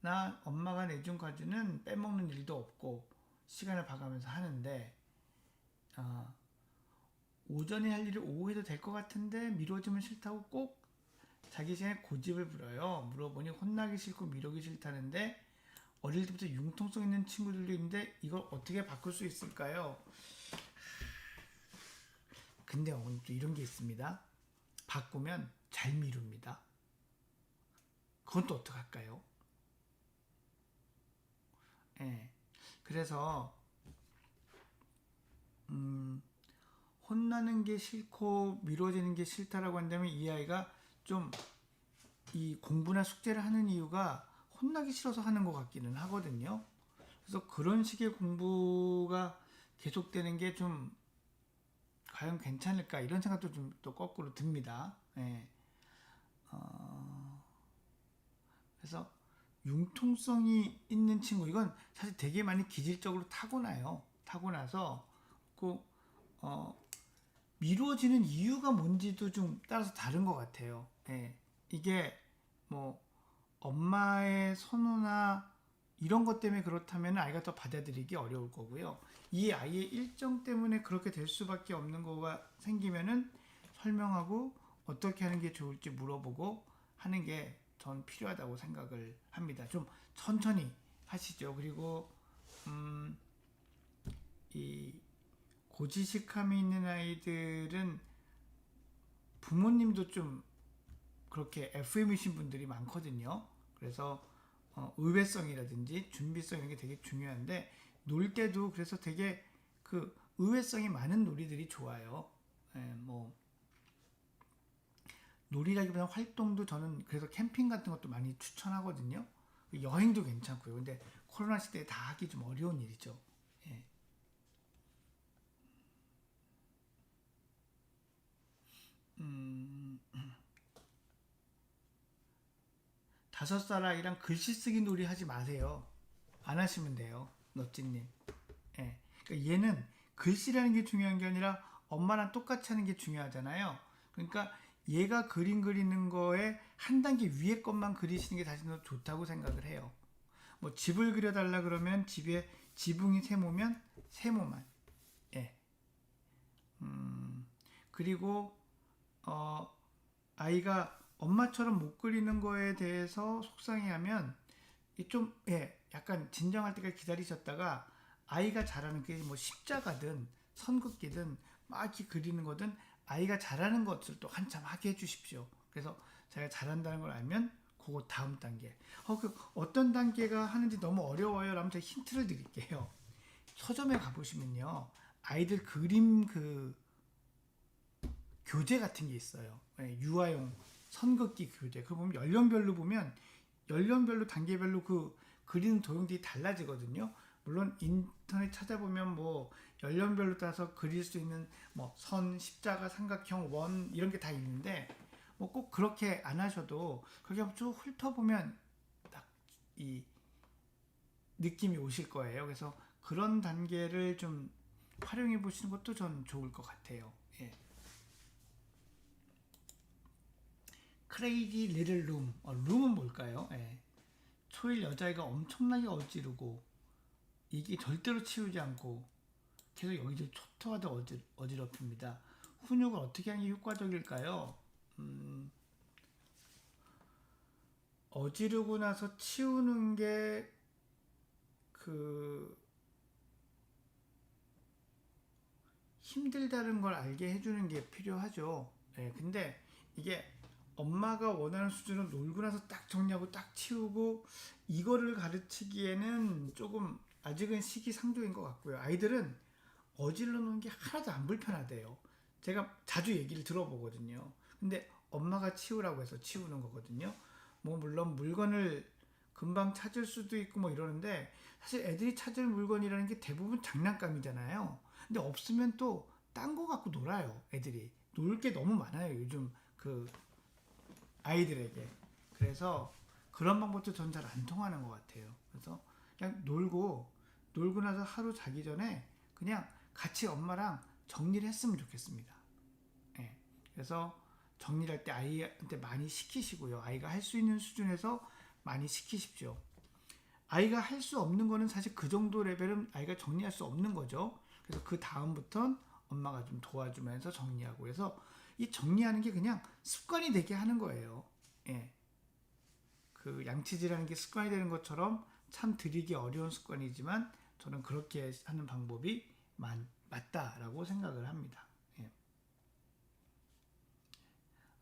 나 엄마가 내준 과제는 빼먹는 일도 없고 시간을 봐가면서 하는데, 오전에 할 일을 오후에도 될 것 같은데 미뤄지면 싫다고 꼭 자기 시간에 고집을 부려요. 물어보니 혼나기 싫고 미루기 싫다는데 어릴 때부터 융통성 있는 친구들도 있는데 이걸 어떻게 바꿀 수 있을까요? 근데 오늘 또 이런 게 있습니다. 바꾸면 잘 미룹니다. 그건 또 어떡할까요? 예. 그래서 혼나는 게 싫고 미뤄지는 게 싫다라고 한다면 이 아이가 좀 이 공부나 숙제를 하는 이유가 혼나기 싫어서 하는 것 같기는 하거든요. 그래서 그런 식의 공부가 계속되는 게 좀 과연 괜찮을까, 이런 생각도 좀 또 거꾸로 듭니다. 예. 그래서 융통성이 있는 친구, 이건 사실 되게 많이 기질적으로 타고나요. 타고나서 그 미루어지는 이유가 뭔지도 좀 따라서 다른 것 같아요. 예. 이게 뭐 엄마의 선호나 이런 것 때문에 그렇다면 아이가 더 받아들이기 어려울 거고요. 이 아이의 일정 때문에 그렇게 될 수밖에 없는 거가 생기면은 설명하고 어떻게 하는 게 좋을지 물어보고 하는 게 전 필요하다고 생각을 합니다. 좀 천천히 하시죠. 그리고 이 고지식함이 있는 아이들은 부모님도 좀 그렇게 FM이신 분들이 많거든요. 그래서 의외성이라든지 준비성 이런 게 되게 중요한데, 놀 때도 그래서 되게 그 의외성이 많은 놀이들이 좋아요. 예, 뭐 놀이라기보다 활동도 저는 그래서 캠핑 같은 것도 많이 추천하거든요. 여행도 괜찮고요. 근데 코로나 시대에 다 하기 좀 어려운 일이죠. 예. 5살 아이랑 글씨 쓰기 놀이 하지 마세요. 안 하시면 돼요. 너찌님. 예. 그러니까 얘는 글씨라는 게 중요한 게 아니라 엄마랑 똑같이 하는 게 중요하잖아요. 그러니까 얘가 그림 그리는 거에 한 단계 위에 것만 그리시는 게 사실 더 좋다고 생각을 해요. 뭐 집을 그려달라 그러면 집에 지붕이 세모면 세모만. 예. 그리고 아이가 엄마처럼 못 그리는 거에 대해서 속상해하면 좀 약간 진정할 때까지 기다리셨다가 아이가 잘하는 게 뭐 십자가든 선긋기든 막 이렇게 그리는 거든 아이가 잘하는 것을 또 한참 하게 해주십시오. 그래서 자기가 잘한다는 걸 알면 그거 다음 단계. 어떤 단계가 하는지 너무 어려워요. 라면 제가 힌트를 드릴게요. 서점에 가보시면요. 아이들 그림 교재 같은 게 있어요. 유아용 선긋기 교재. 그거 보면 연령별로 단계별로 그리는 도형들이 달라지거든요. 물론 인터넷 찾아보면 뭐 연령별로 따라서 그릴 수 있는 뭐 선, 십자가, 삼각형, 원 이런 게 다 있는데 뭐 꼭 그렇게 안 하셔도 그렇게 쭉 훑어보면 딱 이 느낌이 오실 거예요. 그래서 그런 단계를 좀 활용해 보시는 것도 전 좋을 것 같아요. 예. 크레이지 리틀 룸. 룸은 뭘까요? 예. 초일 여자애가 엄청나게 어지르고 이게 절대로 치우지 않고 계속 여기저기 초토화돼 어지럽힙니다. 훈육을 어떻게 하는 게 효과적일까요? 어지르고 나서 치우는 게 힘들다는 걸 알게 해주는 게 필요하죠. 근데 이게 엄마가 원하는 수준은 놀고 나서 딱 정리하고 딱 치우고 이거를 가르치기에는 조금 아직은 시기상조인 것 같고요. 아이들은 어질러 놓은 게 하나도 안 불편하대요. 제가 자주 얘기를 들어보거든요. 근데 엄마가 치우라고 해서 치우는 거거든요. 뭐 물론 물건을 금방 찾을 수도 있고 뭐 이러는데 사실 애들이 찾을 물건이라는 게 대부분 장난감이잖아요. 근데 없으면 또 딴 거 갖고 놀아요. 애들이 놀 게 너무 많아요. 요즘 아이들에게. 그래서 그런 방법도 전 잘 안 통하는 것 같아요. 그래서 그냥 놀고 나서 하루 자기 전에 그냥 같이 엄마랑 정리를 했으면 좋겠습니다. 예. 그래서 정리를 할 때 아이한테 많이 시키시고요. 아이가 할 수 있는 수준에서 많이 시키십시오. 아이가 할 수 없는 거는 사실 그 정도 레벨은 아이가 정리할 수 없는 거죠. 그래서 그 다음부터는 엄마가 좀 도와주면서 정리하고 해서 이 정리하는 게 그냥 습관이 되게 하는 거예요. 예. 양치질하는 게 습관이 되는 것처럼 참 들이기 어려운 습관이지만 저는 그렇게 하는 방법이 맞다라고 생각을 합니다. 예.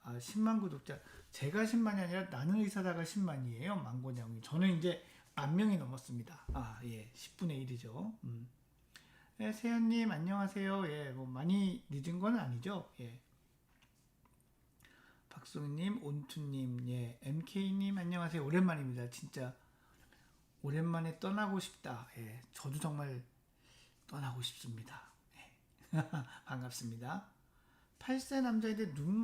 10만 구독자. 제가 10만이 아니라 나는 의사다가 10만이에요. 망고냥이. 저는 이제 10,000명이 넘었습니다. 예. 10분의 1이죠. 네, 세연님 안녕하세요. 예, 뭐 많이 늦은 건 아니죠. 예. 박수님, 온투님, 예, MK님 안녕하세요. 오랜만입니다. 진짜 오랜만에 떠나고 싶다. 예, 저도 정말 떠나고 싶습니다. 예. 반갑습니다. 8세 남자인데 눈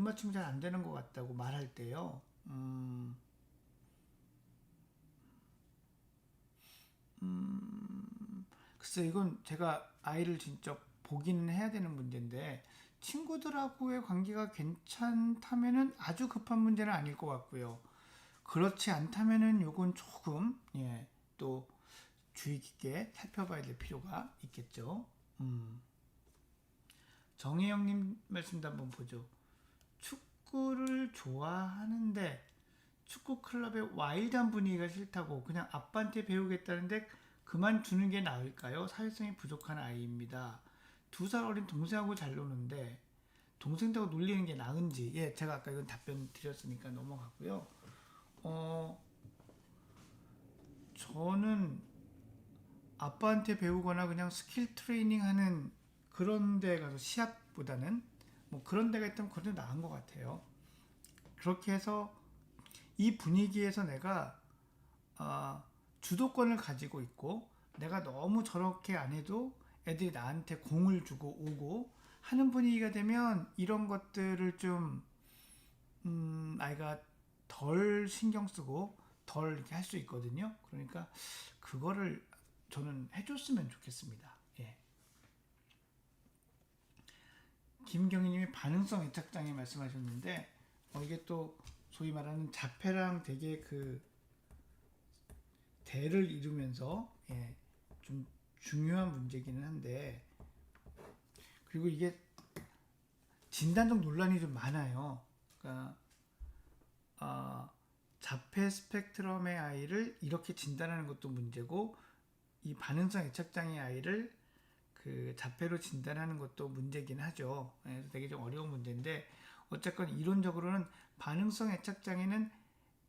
맞춤 잘 안 되는 것 같다고 말할 때요. 글쎄 이건 제가 아이를 진짜 보긴 해야 되는 문제인데 친구들하고의 관계가 괜찮다면은 아주 급한 문제는 아닐 것 같고요. 그렇지 않다면은 요건 조금 또 주의 깊게 살펴봐야 될 필요가 있겠죠. 정혜영님 말씀도 한번 보죠. 축구를 좋아하는데 축구 클럽의 와일드한 분위기가 싫다고 그냥 아빠한테 배우겠다는데 그만두는 게 나을까요? 사회성이 부족한 아이입니다. 2살 어린 동생하고 잘 노는데 동생하고 놀리는 게 나은지. 예, 제가 아까 이건 답변 드렸으니까 넘어가고요. 저는 아빠한테 배우거나 그냥 스킬 트레이닝 하는 그런 데 가서 시합보다는 뭐 그런 데가 있다면 그런 데 나은 것 같아요. 그렇게 해서 이 분위기에서 내가 주도권을 가지고 있고 내가 너무 저렇게 안 해도 애들이 나한테 공을 주고 오고 하는 분위기가 되면 이런 것들을 좀 아이가 덜 신경 쓰고 덜 이렇게 할 수 있거든요. 그러니까 그거를 저는 해줬으면 좋겠습니다. 예. 김경희님이 반응성 애착장애 대를 이루면서 좀 중요한 문제기는 한데, 그리고 이게 진단적 논란이 좀 많아요. 그러니까 자폐 스펙트럼의 아이를 이렇게 진단하는 것도 문제고, 이 반응성 애착장애 아이를 그 자폐로 진단하는 것도 문제긴 하죠. 그래서 되게 좀 어려운 문제인데, 어쨌건 이론적으로는 반응성 애착장애는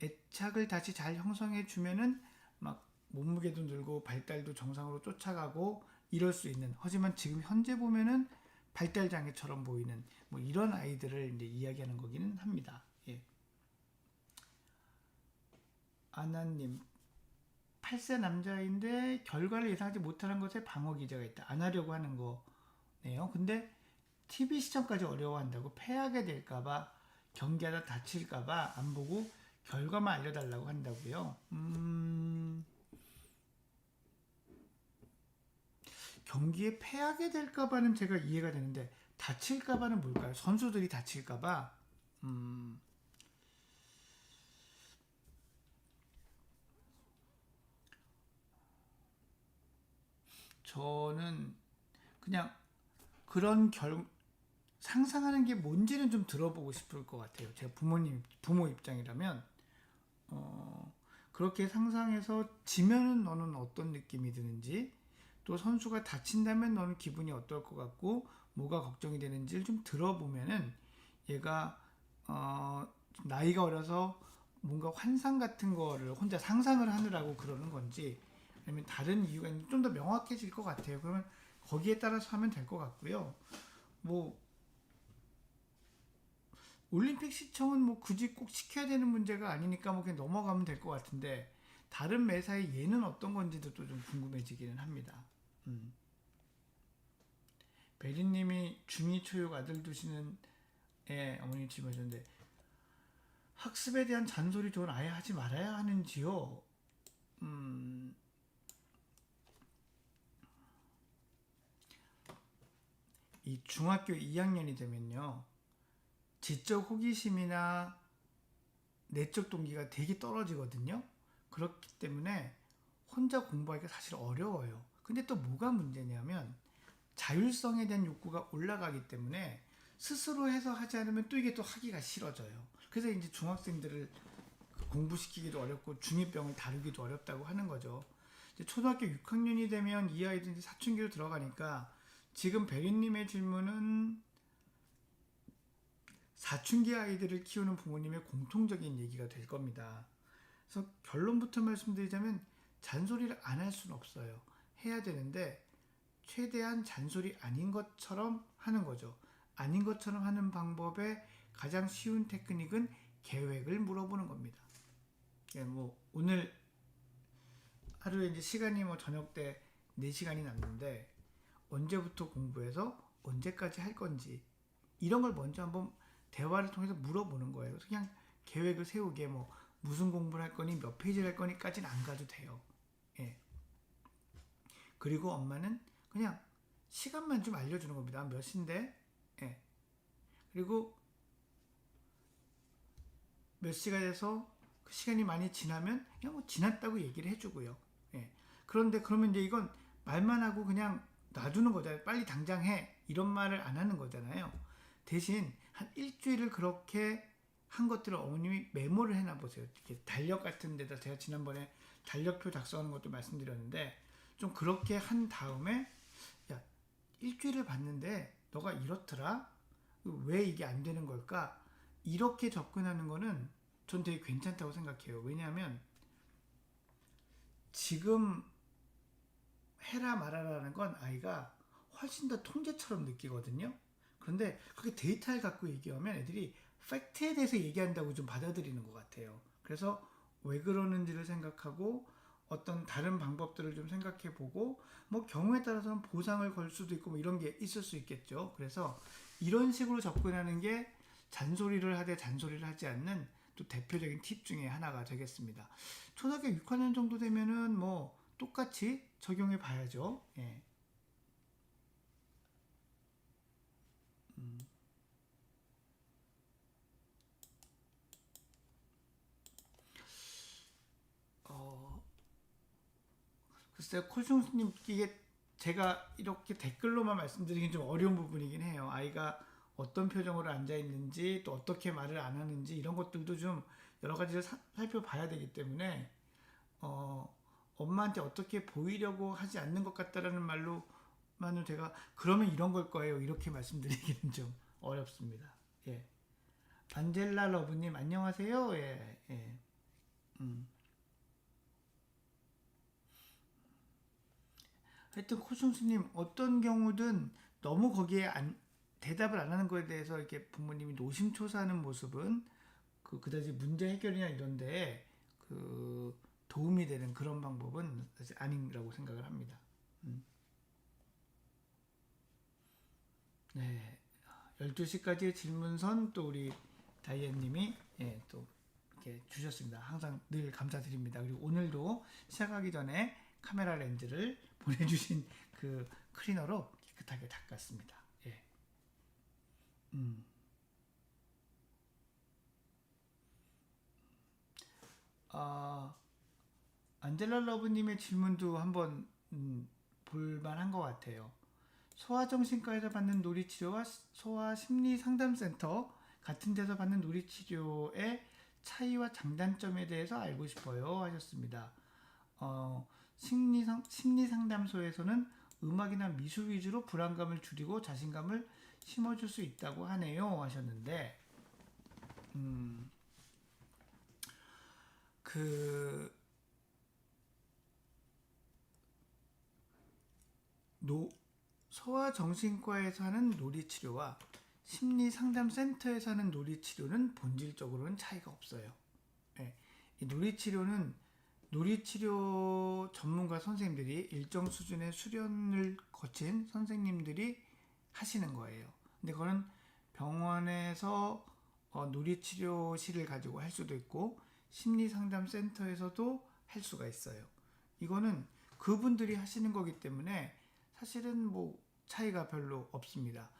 애착을 다시 잘 형성해 주면은 막 몸무게도 늘고 발달도 정상으로 쫓아가고 이럴 수 있는, 하지만 지금 현재 보면은 발달 장애처럼 보이는 뭐 이런 아이들을 이제 이야기하는 거기는 합니다. 예. 아나님, 8세 남자인데 결과를 예상하지 못하는 것에 방어 기제가 있다. 안 하려고 하는 거네요. 근데 TV 시청까지 어려워한다고 패하게 될까봐, 경기하다 다칠까봐 안 보고 결과만 알려달라고 한다고요. 경기에 패하게 될까봐는 제가 이해가 되는데, 다칠까봐는 뭘까요? 선수들이 다칠까봐. 저는 그냥 그런 상상하는 게 뭔지는 좀 들어보고 싶을 것 같아요. 제가 부모 입장이라면, 그렇게 상상해서 지면은 너는 어떤 느낌이 드는지, 또 선수가 다친다면 너는 기분이 어떨 것 같고, 뭐가 걱정이 되는지를 좀 들어보면은, 얘가, 나이가 어려서 뭔가 환상 같은 거를 혼자 상상을 하느라고 그러는 건지, 아니면 다른 이유가 있는지 좀 더 명확해질 것 같아요. 그러면 거기에 따라서 하면 될 것 같고요. 뭐, 올림픽 시청은 뭐 굳이 꼭 시켜야 되는 문제가 아니니까 뭐 그냥 넘어가면 될 것 같은데, 다른 매사의 예는 어떤 건지도 또 좀 궁금해지기는 합니다. 베리님이 중2 초육 아들 두시는 어머니 질문하셨는데, 학습에 대한 잔소리 전 아예 하지 말아야 하는지요? 이 중학교 2학년이 되면요, 지적 호기심이나 내적 동기가 되게 떨어지거든요. 그렇기 때문에 혼자 공부하기가 사실 어려워요. 근데 또 뭐가 문제냐면, 자율성에 대한 욕구가 올라가기 때문에 스스로 해서 하지 않으면 또 이게 또 하기가 싫어져요. 그래서 이제 중학생들을 공부시키기도 어렵고 중2병을 다루기도 어렵다고 하는 거죠. 이제 초등학교 6학년이 되면 이 아이들이 사춘기로 들어가니까, 지금 베리님의 질문은 사춘기 아이들을 키우는 부모님의 공통적인 얘기가 될 겁니다. 그래서 결론부터 말씀드리자면, 잔소리를 안 할 수는 없어요. 해야 되는데 최대한 잔소리 아닌 것처럼 하는 거죠. 아닌 것처럼 하는 방법의 가장 쉬운 테크닉은 계획을 물어보는 겁니다. 뭐 오늘 하루에 이제 시간이 뭐 저녁 때 4시간이 남는데, 언제부터 공부해서 언제까지 할 건지 이런 걸 먼저 한번 대화를 통해서 물어보는 거예요. 그래서 그냥 계획을 세우게, 뭐 무슨 공부를 할 거니, 몇 페이지를 할 거니까지는 안 가도 돼요. 예. 그리고 엄마는 그냥 시간만 좀 알려주는 겁니다. 몇 시인데, 예. 그리고 몇 시가 돼서 그 시간이 많이 지나면 그냥 뭐 지났다고 얘기를 해주고요. 예. 그런데 그러면 이제 이건 말만 하고 그냥 놔두는 거잖아요. 빨리 당장 해, 이런 말을 안 하는 거잖아요. 대신 한 일주일을 그렇게 한 것들을 어머님이 메모를 해놔 보세요. 이렇게 달력 같은 데다, 제가 지난번에 달력표 작성하는 것도 말씀드렸는데, 좀 그렇게 한 다음에, 야, 일주일을 봤는데 너가 이렇더라? 왜 이게 안 되는 걸까? 이렇게 접근하는 거는 전 되게 괜찮다고 생각해요. 왜냐하면 지금 해라 말아라는 건 아이가 훨씬 더 통제처럼 느끼거든요. 그런데 그렇게 데이터를 갖고 얘기하면 애들이 팩트에 대해서 얘기한다고 좀 받아들이는 것 같아요. 그래서 왜 그러는지를 생각하고 어떤 다른 방법들을 좀 생각해 보고, 뭐 경우에 따라서는 보상을 걸 수도 있고 뭐 이런 게 있을 수 있겠죠. 그래서 이런 식으로 접근하는 게 잔소리를 하되 잔소리를 하지 않는 또 대표적인 팁 중에 하나가 되겠습니다. 초등학교 6학년 정도 되면은 뭐 똑같이 적용해 봐야죠. 예. 어, 글쎄요, 코슝스님, 이게 제가 이렇게 댓글로만 말씀드리긴 좀 어려운 부분이긴 해요. 아이가 어떤 표정으로 앉아 있는지, 또 어떻게 말을 안 하는지, 이런 것들도 좀 여러 가지를 살펴봐야 되기 때문에, 어, 엄마한테 어떻게 보이려고 하지 않는 것 같다라는 말로만은 제가, 그러면 이런 걸 거예요, 이렇게 말씀드리기는 좀 어렵습니다. 예. 반젤라 러브님, 안녕하세요. 예, 예. 음. 하여튼 코충수님, 어떤 경우든 너무 거기에 대답을 안 하는 거에 대해서 이렇게 부모님이 노심초사하는 모습은 그다지 문제 해결이나 이런데 그 도움이 되는 그런 방법은 사실 아니라고 생각을 합니다. 음. 네. 12시까지의 질문선 또 우리 다이앤님이, 예, 또 이렇게 주셨습니다. 항상 늘 감사드립니다. 그리고 오늘도 시작하기 전에 카메라 렌즈를 보내주신 그 클리너로 깨끗하게 닦았습니다. 예. 음. 아, 안젤라 러브님의 질문도 한번 볼만한 것 같아요. 소아정신과에서 받는 놀이치료와 소아심리상담센터 같은 데서 받는 놀이치료의 차이와 장단점에 대해서 알고 싶어요 하셨습니다. 심리상담소에서는 음악이나 미술 위주로 불안감을 줄이고 자신감을 심어줄 수 있다고 하네요 하셨는데, 그 소아정신과에서 하는 놀이치료와 심리상담센터에서 하는 놀이치료는 본질적으로는 차이가 없어요. 네. 이 놀이치료 전문가 선생님들이 일정 수준의 수련을 거친 선생님들이 하시는 거예요. 근데 그거는 병원에서 놀이치료실을 가지고 할 수도 있고 심리상담센터에서도 할 수가 있어요. 이거는 그분들이 하시는 거기 때문에 사실은 뭐 차이가 별로 없습니다.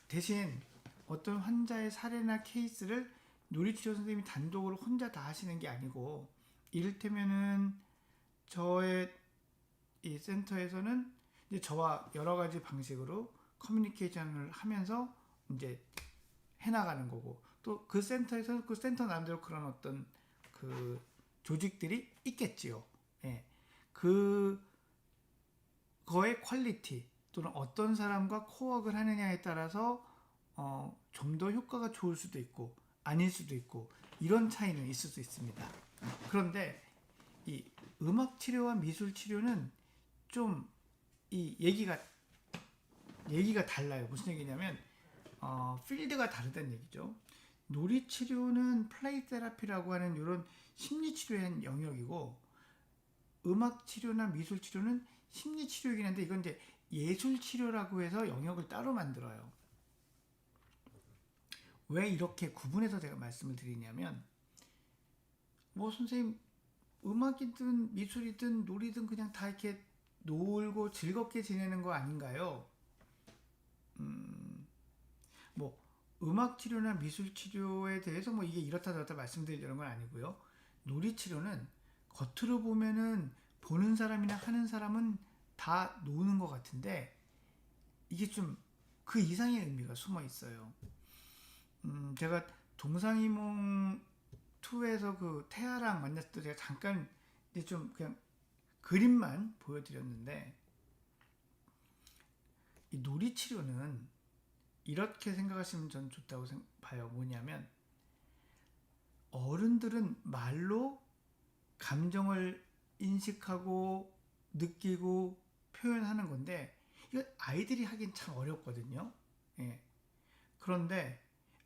대신 어떤 환자의 사례나 케이스를 놀이치료 선생님이 단독으로 혼자 다 하시는 게 아니고, 이를테면은 저의 이 센터에서는 이제 저와 여러 가지 방식으로 커뮤니케이션을 하면서 이제 해나가는 거고, 또 그 센터에서 그 센터 나름대로 그런 어떤 그 조직들이 있겠지요. 예. 그거의 퀄리티 또는 어떤 사람과 코워크를 하느냐에 따라서 좀 더 효과가 좋을 수도 있고 아닐 수도 있고 이런 차이는 있을 수 있습니다. 그런데 이 음악 치료와 미술 치료는 좀 이 얘기가 달라요. 무슨 얘기냐면 필드가 다르다는 얘기죠. 놀이 치료는 플레이 테라피라고 하는 이런 심리 치료의 한 영역이고, 음악 치료나 미술 치료는 심리 치료이긴 한데 이건 이제 예술 치료라고 해서 영역을 따로 만들어요. 왜 이렇게 구분해서 제가 말씀을 드리냐면, 뭐 선생님 음악이든 미술이든 놀이든 그냥 다 이렇게 놀고 즐겁게 지내는 거 아닌가요? 뭐 음악 치료나 미술 치료에 대해서 뭐 이게 이렇다 저렇다 말씀드리려는 건 아니고요. 놀이 치료는 겉으로 보면은 보는 사람이나 하는 사람은 다 노는 것 같은데 이게 좀 그 이상의 의미가 숨어 있어요. 제가 동상이몽 2에서 그 태아랑 만났을 때 제가 잠깐 이제 좀 그냥 그림만 보여드렸는데, 이 놀이 치료는 이렇게 생각하시면 전 좋다고 봐요. 뭐냐면 어른들은 말로 감정을 인식하고 느끼고 표현하는 건데 이거 아이들이 하긴 참 어렵거든요. 예. 그런데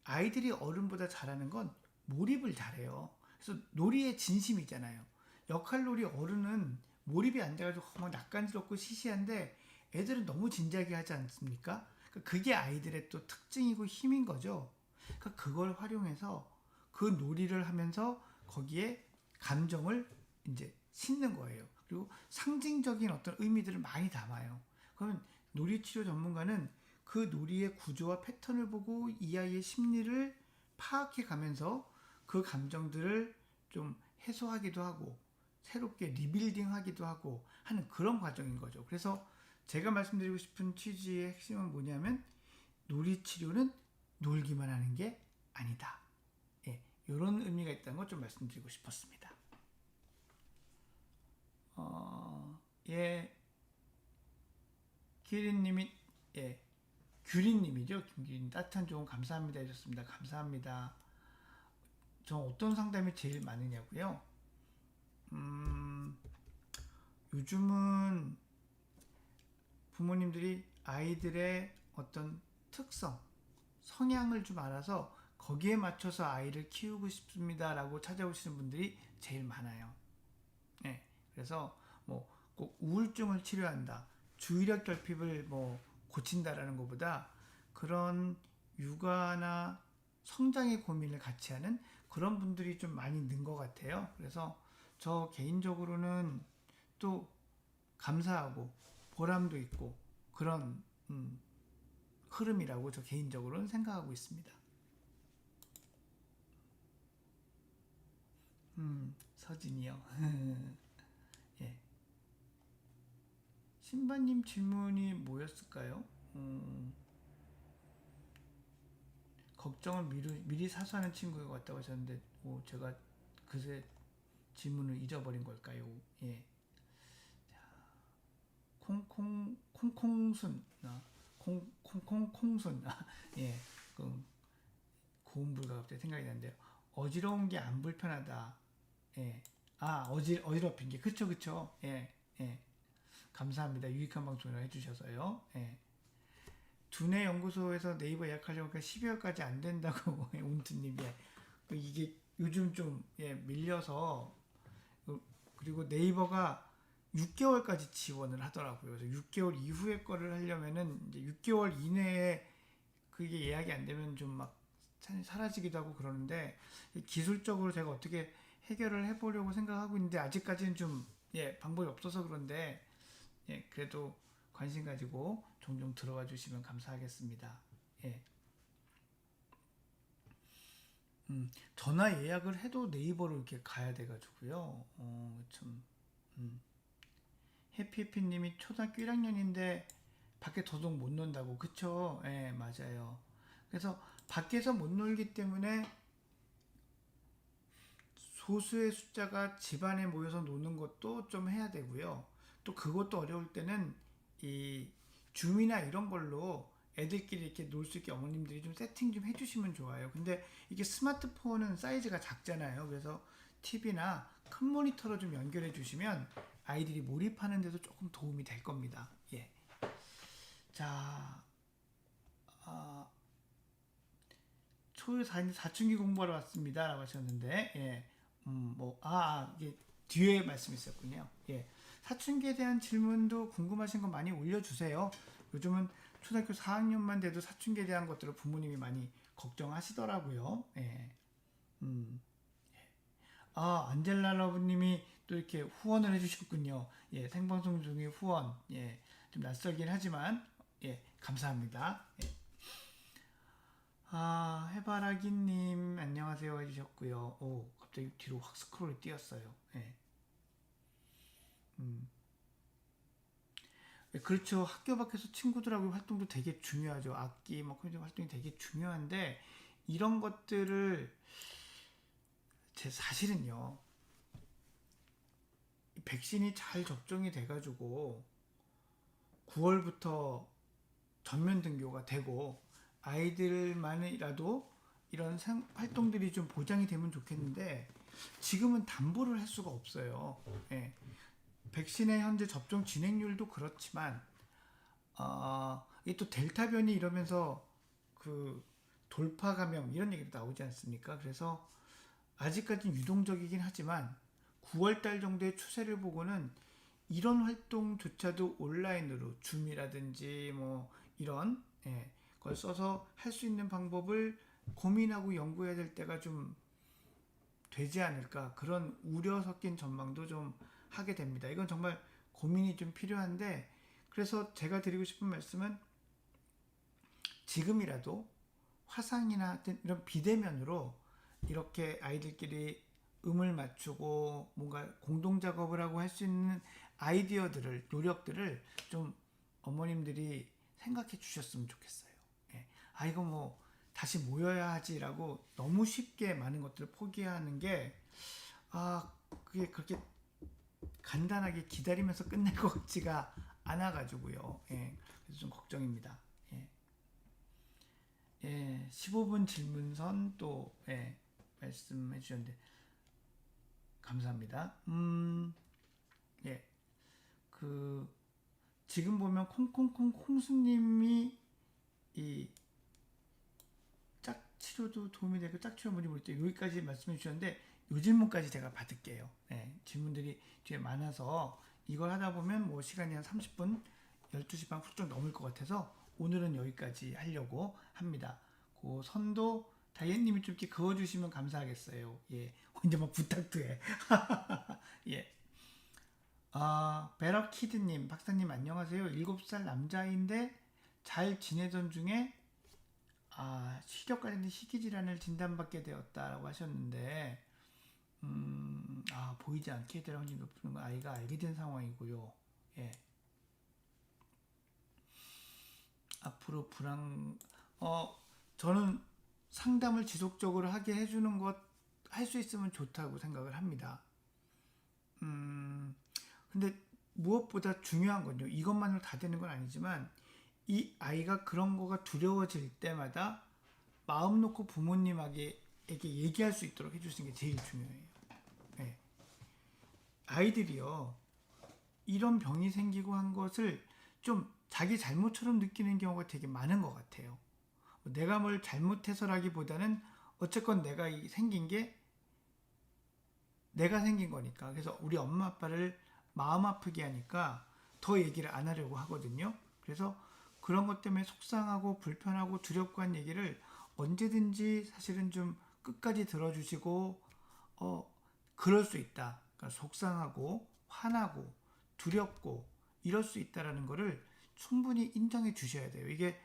아이들이 어른보다 잘하는 건 몰입을 잘해요. 그래서 놀이의 진심이잖아요. 역할놀이 어른은 몰입이 안 돼가지고 막 낯간지럽고 시시한데 애들은 너무 진지하게 하지 않습니까? 그게 아이들의 또 특징이고 힘인 거죠. 그걸 활용해서 그 놀이를 하면서 거기에 감정을 이제 싣는 거예요. 그리고 상징적인 어떤 의미들을 많이 담아요. 그러면 놀이치료 전문가는 그 놀이의 구조와 패턴을 보고 이 아이의 심리를 파악해 가면서 그 감정들을 좀 해소하기도 하고 새롭게 리빌딩 하기도 하고 하는 그런 과정인 거죠. 그래서 제가 말씀드리고 싶은 취지의 핵심은 뭐냐면 놀이치료는 놀기만 하는 게 아니다. 예, 이런 의미가 있다는 걸 좀 말씀드리고 싶었습니다. 예, 기린님이 예, 규린님이죠. 김규린 따뜻한 조언 감사합니다 해줬습니다. 감사합니다. 저 어떤 상담이 제일 많으냐고요? 요즘은 부모님들이 아이들의 어떤 특성, 성향을 좀 알아서 거기에 맞춰서 아이를 키우고 싶습니다라고 찾아오시는 분들이 제일 많아요. 네, 그래서 뭐 꼭 우울증을 치료한다, 주의력 결핍을 뭐 고친다라는 것보다 그런 육아나 성장의 고민을 같이 하는 그런 분들이 좀 많이 는 것 같아요. 그래서 저 개인적으로는 또 감사하고 보람도 있고 그런 흐름이라고 저 개인적으로는 생각하고 있습니다. 서진이요. 예. 신바님 질문이 뭐였을까요? 걱정을 미리 사수하는 친구가 왔다고 하셨는데 제가 그새 질문을 잊어버린 걸까요? 예. 콩콩순 콩콩순 예. 그 고음부가 갑자기 생각이 나는데요. 어지러운 게 안 불편하다. 예. 어지럽힌 게 그쵸. 예. 예. 감사합니다. 유익한 방송을 해주셔서요. 예. 두뇌 연구소에서 네이버 예약하려고 하니까 12월까지 안 된다고 운트님이 이게 요즘 좀 밀려서 그리고 네이버가 6개월까지 지원을 하더라고요. 그래서 6개월 이후의 거를 하려면은 이제 6개월 이내에 그게 예약이 안 되면 좀 막 사라지기도 하고 그러는데 기술적으로 제가 어떻게 해결을 해보려고 생각하고 있는데 아직까지는 좀 방법이 없어서 그런데 그래도 관심 가지고 종종 들어와 주시면 감사하겠습니다. 예. 전화 예약을 해도 네이버로 이렇게 가야 돼가지고요. 참. 해피해피님이 초등학교 1학년인데 밖에 도둑 못 논다고. 그쵸? 예, 맞아요. 그래서 밖에서 못 놀기 때문에 소수의 숫자가 집안에 모여서 노는 것도 좀 해야 되고요. 또 그것도 어려울 때는 이 줌이나 이런 걸로 애들끼리 이렇게 놀 수 있게 어머님들이 좀 세팅 좀 해주시면 좋아요. 근데 이게 스마트폰은 사이즈가 작잖아요. 그래서 TV나 큰 모니터로 좀 연결해 주시면 아이들이 몰입하는 데도 조금 도움이 될 겁니다. 예. 자, 초유 사춘기 공부하러 왔습니다. 라고 하셨는데, 예. 이게 뒤에 말씀이 있었군요. 예. 사춘기에 대한 질문도 궁금하신 거 많이 올려주세요. 요즘은 초등학교 4학년만 돼도 사춘기에 대한 것들을 부모님이 많이 걱정하시더라고요. 예. 안젤라 러브님이 또 이렇게 후원을 해주셨군요. 예, 생방송 중에 후원. 예, 좀 낯설긴 하지만, 감사합니다. 예. 해바라기님, 안녕하세요 해주셨고요. 갑자기 뒤로 확 스크롤이 뛰었어요. 예. 그렇죠. 학교 밖에서 친구들하고 활동도 되게 중요하죠. 악기, 컴퓨터 활동이 되게 중요한데, 이런 것들을, 제 사실은요, 백신이 잘 접종이 돼가지고, 9월부터 전면 등교가 되고, 아이들만이라도 이런 활동들이 좀 보장이 되면 좋겠는데, 지금은 담보를 할 수가 없어요. 예. 백신의 현재 접종 진행률도 그렇지만 이게 또 델타 변이 이러면서 그 돌파 감염 이런 얘기도 나오지 않습니까? 그래서 아직까지는 유동적이긴 하지만 9월달 정도의 추세를 보고는 이런 활동조차도 온라인으로 줌이라든지 뭐 이런 걸 써서 할 수 있는 방법을 고민하고 연구해야 될 때가 좀 되지 않을까, 그런 우려 섞인 전망도 좀 하게 됩니다. 이건 정말 고민이 좀 필요한데, 그래서 제가 드리고 싶은 말씀은 지금이라도 화상이나 이런 비대면으로 이렇게 아이들끼리 음을 맞추고 뭔가 공동 작업을 하고 할 수 있는 아이디어들을, 노력들을 좀 어머님들이 생각해 주셨으면 좋겠어요. 예. 아, 이거 뭐 다시 모여야 하지라고 너무 쉽게 많은 것들을 포기하는 게, 아, 그게 그렇게 간단하게 기다리면서 끝낼 것 같지가 않아가지고요. 예. 그래서 좀 걱정입니다. 예. 예. 15분 질문선 또, 예. 말씀해 주셨는데, 감사합니다. 예. 지금 보면 콩콩콩 콩수님이 이 짝치료도 도움이 되고 짝치료 문의 볼 때 여기까지 말씀해 주셨는데, 요 질문까지 제가 받을게요. 네, 질문들이 뒤에 많아서 이걸 하다 보면 뭐 시간이 한 30분, 12시 반 훌쩍 넘을 것 같아서 오늘은 여기까지 하려고 합니다. 그 선도 다이앤님이 좀 이렇게 그어주시면 감사하겠어요. 예, 언제 막 부탁도 해. 예. 베러키드님, 박사님 안녕하세요. 7살 남자인데 잘 지내던 중에 시력 관련된 희귀질환을 진단받게 되었다라고 하셨는데, 보이지 않게 될 확률이 높은 건 아이가 알게 된 상황이고요. 예. 앞으로 저는 상담을 지속적으로 하게 해주는 것, 할 수 있으면 좋다고 생각을 합니다. 근데 무엇보다 중요한 건요, 이것만으로 다 되는 건 아니지만, 이 아이가 그런 거가 두려워질 때마다 마음 놓고 부모님에게 얘기할 수 있도록 해주시는 게 제일 중요해요. 네. 아이들이요, 이런 병이 생기고 한 것을 좀 자기 잘못처럼 느끼는 경우가 되게 많은 것 같아요. 내가 뭘 잘못해서라기보다는 어쨌건 내가 생긴 게 내가 생긴 거니까. 그래서 우리 엄마 아빠를 마음 아프게 하니까 더 얘기를 안 하려고 하거든요. 그래서 그런 것 때문에 속상하고 불편하고 두렵고 한 얘기를 언제든지 사실은 좀 끝까지 들어주시고, 그럴 수 있다. 그러니까 속상하고 화나고 두렵고 이럴 수 있다라는 거를 충분히 인정해 주셔야 돼요. 이게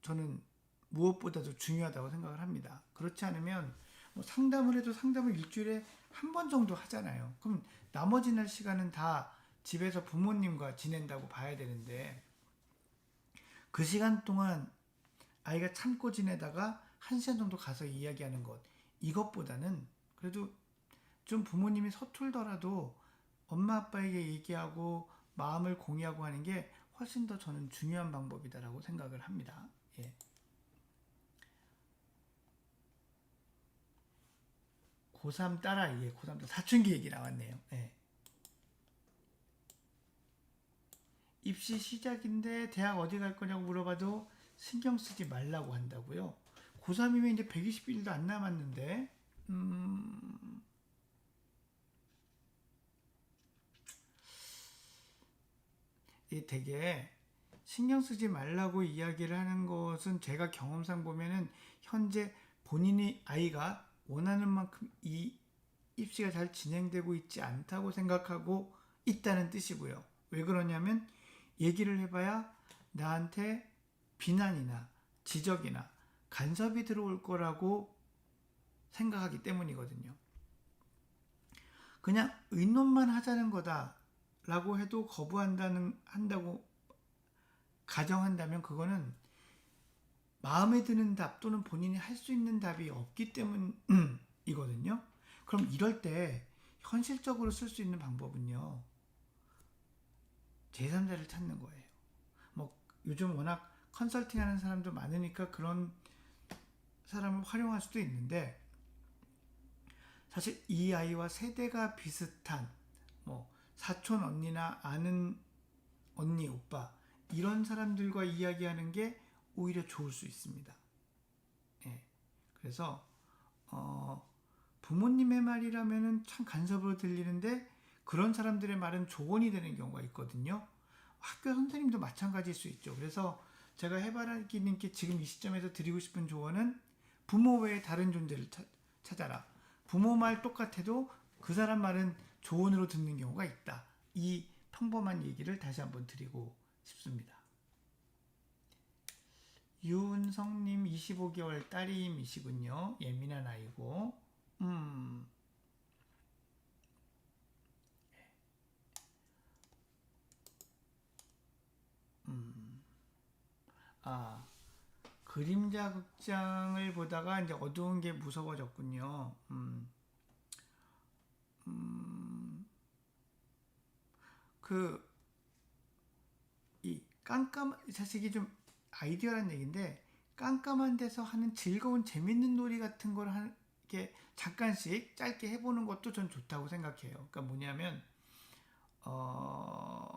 저는 무엇보다도 중요하다고 생각을 합니다. 그렇지 않으면 뭐 상담을 해도 상담을 일주일에 한 번 정도 하잖아요. 그럼 나머지 날 시간은 다 집에서 부모님과 지낸다고 봐야 되는데, 그 시간 동안 아이가 참고 지내다가 1시간 정도 가서 이야기하는 것, 이것보다는 그래도 좀 부모님이 서툴더라도 엄마 아빠에게 얘기하고 마음을 공유하고 하는 게 훨씬 더 저는 중요한 방법이다라고 생각을 합니다. 예. 고3 딸아이, 예, 고3 딸 사춘기 얘기 나왔네요. 예. 입시 시작인데 대학 어디 갈 거냐고 물어봐도 신경 쓰지 말라고 한다고요. 고3이면 이제 120일도 안 남았는데, 이 되게 신경 쓰지 말라고 이야기를 하는 것은 제가 경험상 보면은 현재 본인이 아이가 원하는 만큼 이 입시가 잘 진행되고 있지 않다고 생각하고 있다는 뜻이고요. 왜 그러냐면 얘기를 해봐야 나한테 비난이나 지적이나 간섭이 들어올 거라고 생각하기 때문이거든요. 그냥 의논만 하자는 거다라고 해도 한다고 가정한다면 그거는 마음에 드는 답 또는 본인이 할 수 있는 답이 없기 때문이거든요. 그럼 이럴 때 현실적으로 쓸 수 있는 방법은요, 제3자를 찾는 거예요. 뭐 요즘 워낙 컨설팅 하는 사람도 많으니까 그런 사람을 활용할 수도 있는데, 사실 이 아이와 세대가 비슷한 뭐 사촌 언니나 아는 언니 오빠, 이런 사람들과 이야기하는 게 오히려 좋을 수 있습니다. 예. 그래서 부모님의 말이라면은 참 간섭으로 들리는데 그런 사람들의 말은 조언이 되는 경우가 있거든요. 학교 선생님도 마찬가지일 수 있죠. 그래서 제가 해바라기님께 지금 이 시점에서 드리고 싶은 조언은 부모 외에 다른 존재를 찾아라. 부모 말 똑같아도 그 사람 말은 조언으로 듣는 경우가 있다. 이 평범한 얘기를 다시 한번 드리고 싶습니다. 유은성님 25개월 딸임이시군요. 예민한 아이고. 음, 음, 아, 그림자 극장을 보다가 이제 어두운 게 무서워졌군요. 그, 이 사실 이게 좀 아이디어란 얘기인데, 깜깜한 데서 하는 즐거운 재밌는 놀이 같은 걸 이렇게 잠깐씩 짧게 해보는 것도 전 좋다고 생각해요. 그러니까 뭐냐면,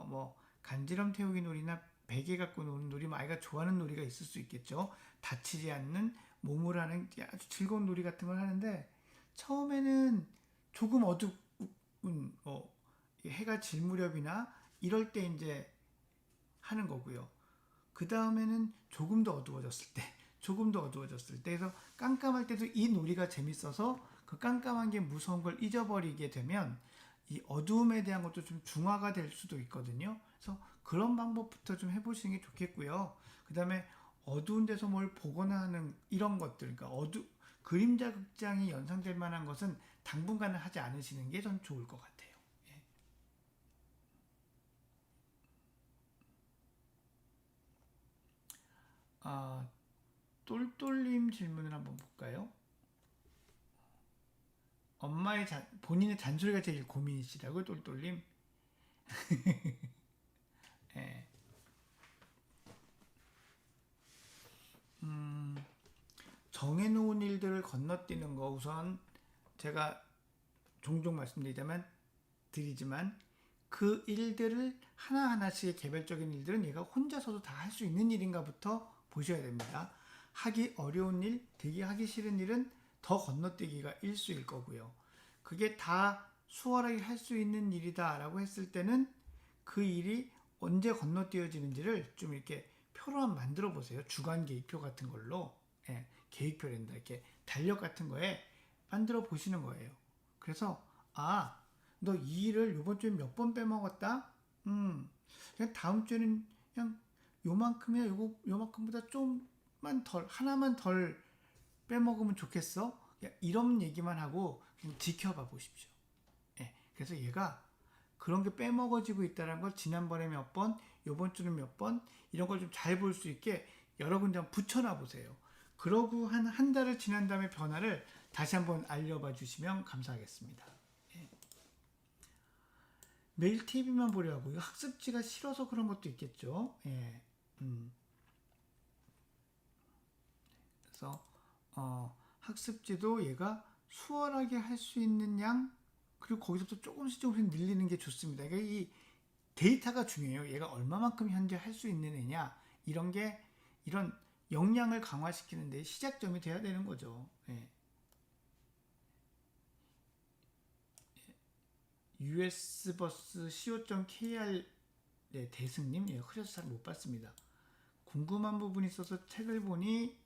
뭐, 간지럼 태우기 놀이나 베개 갖고 노는 놀이, 뭐 아이가 좋아하는 놀이가 있을 수 있겠죠. 다치지 않는 몸을 하는 아주 즐거운 놀이 같은 걸 하는데, 처음에는 조금 어두운, 해가 질 무렵이나 이럴 때 이제 하는 거고요. 그 다음에는 조금 더 어두워졌을 때, 조금 더 어두워졌을 때, 그래서 깜깜할 때도 이 놀이가 재밌어서 그 깜깜한 게 무서운 걸 잊어버리게 되면 이 어두움에 대한 것도 좀 중화가 될 수도 있거든요. 그래서 그런 방법부터 좀 해보시는 게 좋겠고요. 그 다음에 어두운 데서 뭘 보거나 하는 이런 것들, 그러니까 그림자 극장이 연상될 만한 것은 당분간은 하지 않으시는 게 전 좋을 것 같아요. 예. 아, 똘똘님 질문을 한번 볼까요? 본인의 잔소리가 제일 고민이시라고요, 똘똘님? 예. 정해놓은 일들을 건너뛰는 거 우선 제가 종종 드리지만 그 일들을 하나하나씩의 개별적인 일들은 얘가 혼자서도 다 할 수 있는 일인가부터 보셔야 됩니다. 하기 어려운 일, 되게 하기 싫은 일은 더 건너뛰기가 일수일 거고요. 그게 다 수월하게 할 수 있는 일이다라고 했을 때는 그 일이 언제 건너뛰어지는지를 좀 이렇게 표로 한번 만들어 보세요. 주간 계획표 같은 걸로. 예, 계획표랜다. 이렇게 달력 같은 거에 만들어 보시는 거예요. 그래서 너 이 일을 요번 주에 몇 번 빼먹었다? 그냥 다음 주에는 그냥 요만큼이야 요만큼보다 좀만 덜 하나만 덜 빼먹으면 좋겠어? 이런 얘기만 하고 그냥 지켜봐 보십시오. 예, 그래서 얘가 그런 게 빼먹어지고 있다는 걸 지난번에 몇 번, 요번 주는 몇 번, 이런 걸 좀 잘 볼 수 있게 여러 군데 한번 붙여놔 보세요. 그러고 한 달을 지난 다음에 변화를 다시 한번 알려봐 주시면 감사하겠습니다. 예. 매일 TV만 보려고 학습지가 싫어서 그런 것도 있겠죠. 예. 그래서 학습지도 얘가 수월하게 할 수 있는 양 그리고 거기서부터 조금씩 늘리는 게 좋습니다. 그러니까 이 데이터가 중요해요. 얘가 얼마만큼 현재 할 수 있는 애냐 이런 역량을 강화시키는 데 시작점이 돼야 되는 거죠. 예. us버스 co.kr 네, 대승님 흐려서 잘 못 봤습니다. 궁금한 부분이 있어서 책을 보니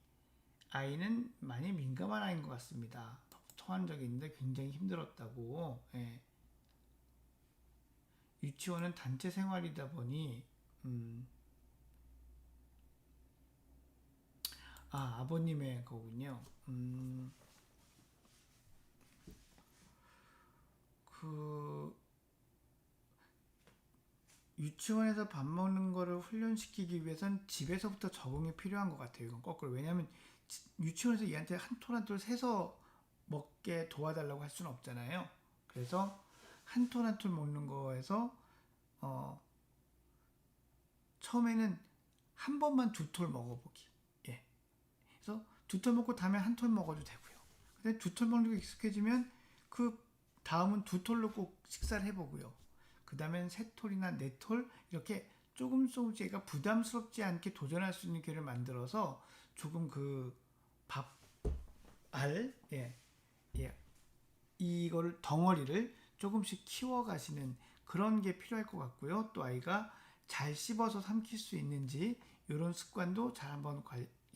아이는 많이 민감한 아이인 것 같습니다. 토한 적이 있는데 굉장히 힘들었다고. 예. 유치원은 단체 생활이다 보니 아버님의 거군요. 그 유치원에서 밥 먹는 거를 훈련시키기 위해선 집에서부터 적응이 필요한 것 같아요. 이건 거꾸로. 왜냐하면 유치원에서 얘한테 한 톨 한 톨 세서 먹게 도와달라고 할 수는 없잖아요. 그래서 한 톨 한 톨 먹는 거에서 어, 처음에는 한 번만 두 톨 먹어보기. 예. 그래서 두 톨 먹고 다음에 한 톨 먹어도 되고요. 근데 두 톨 먹는 게 익숙해지면 그 다음은 두 톨로 꼭 식사를 해보고요. 그 다음엔 세 톨이나 네 톨 이렇게 조금씩 얘가 부담스럽지 않게 도전할 수 있는 기회를 만들어서 조금 그 밥알 이거를 덩어리를 조금씩 키워가시는 그런 게 필요할 것 같고요. 또 아이가 잘 씹어서 삼킬 수 있는지 이런 습관도 잘 한번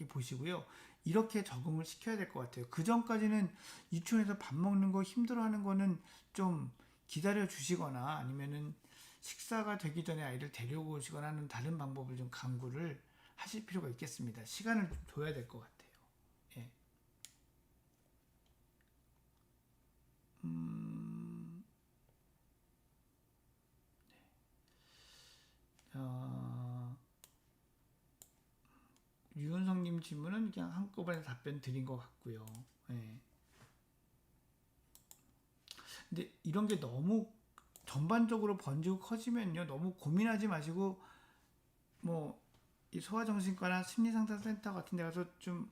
보시고요. 이렇게 적응을 시켜야 될 것 같아요. 그 전까지는 유치원에서 밥 먹는 거 힘들어하는 거는 좀 기다려 주시거나 아니면은 식사가 되기 전에 아이를 데려오시거나 하는 다른 방법을 좀 강구를 하실 필요가 있겠습니다. 시간을 좀 줘야 될 것 같아요. 예. 음, 어, 유은성님 질문은 그냥 한꺼번에 답변 드린 것 같고요. 예. 근데 이런 게 너무 전반적으로 번지고 커지면요, 너무 고민하지 마시고 뭐 이 소아정신과나 심리상담센터 같은 데 가서 좀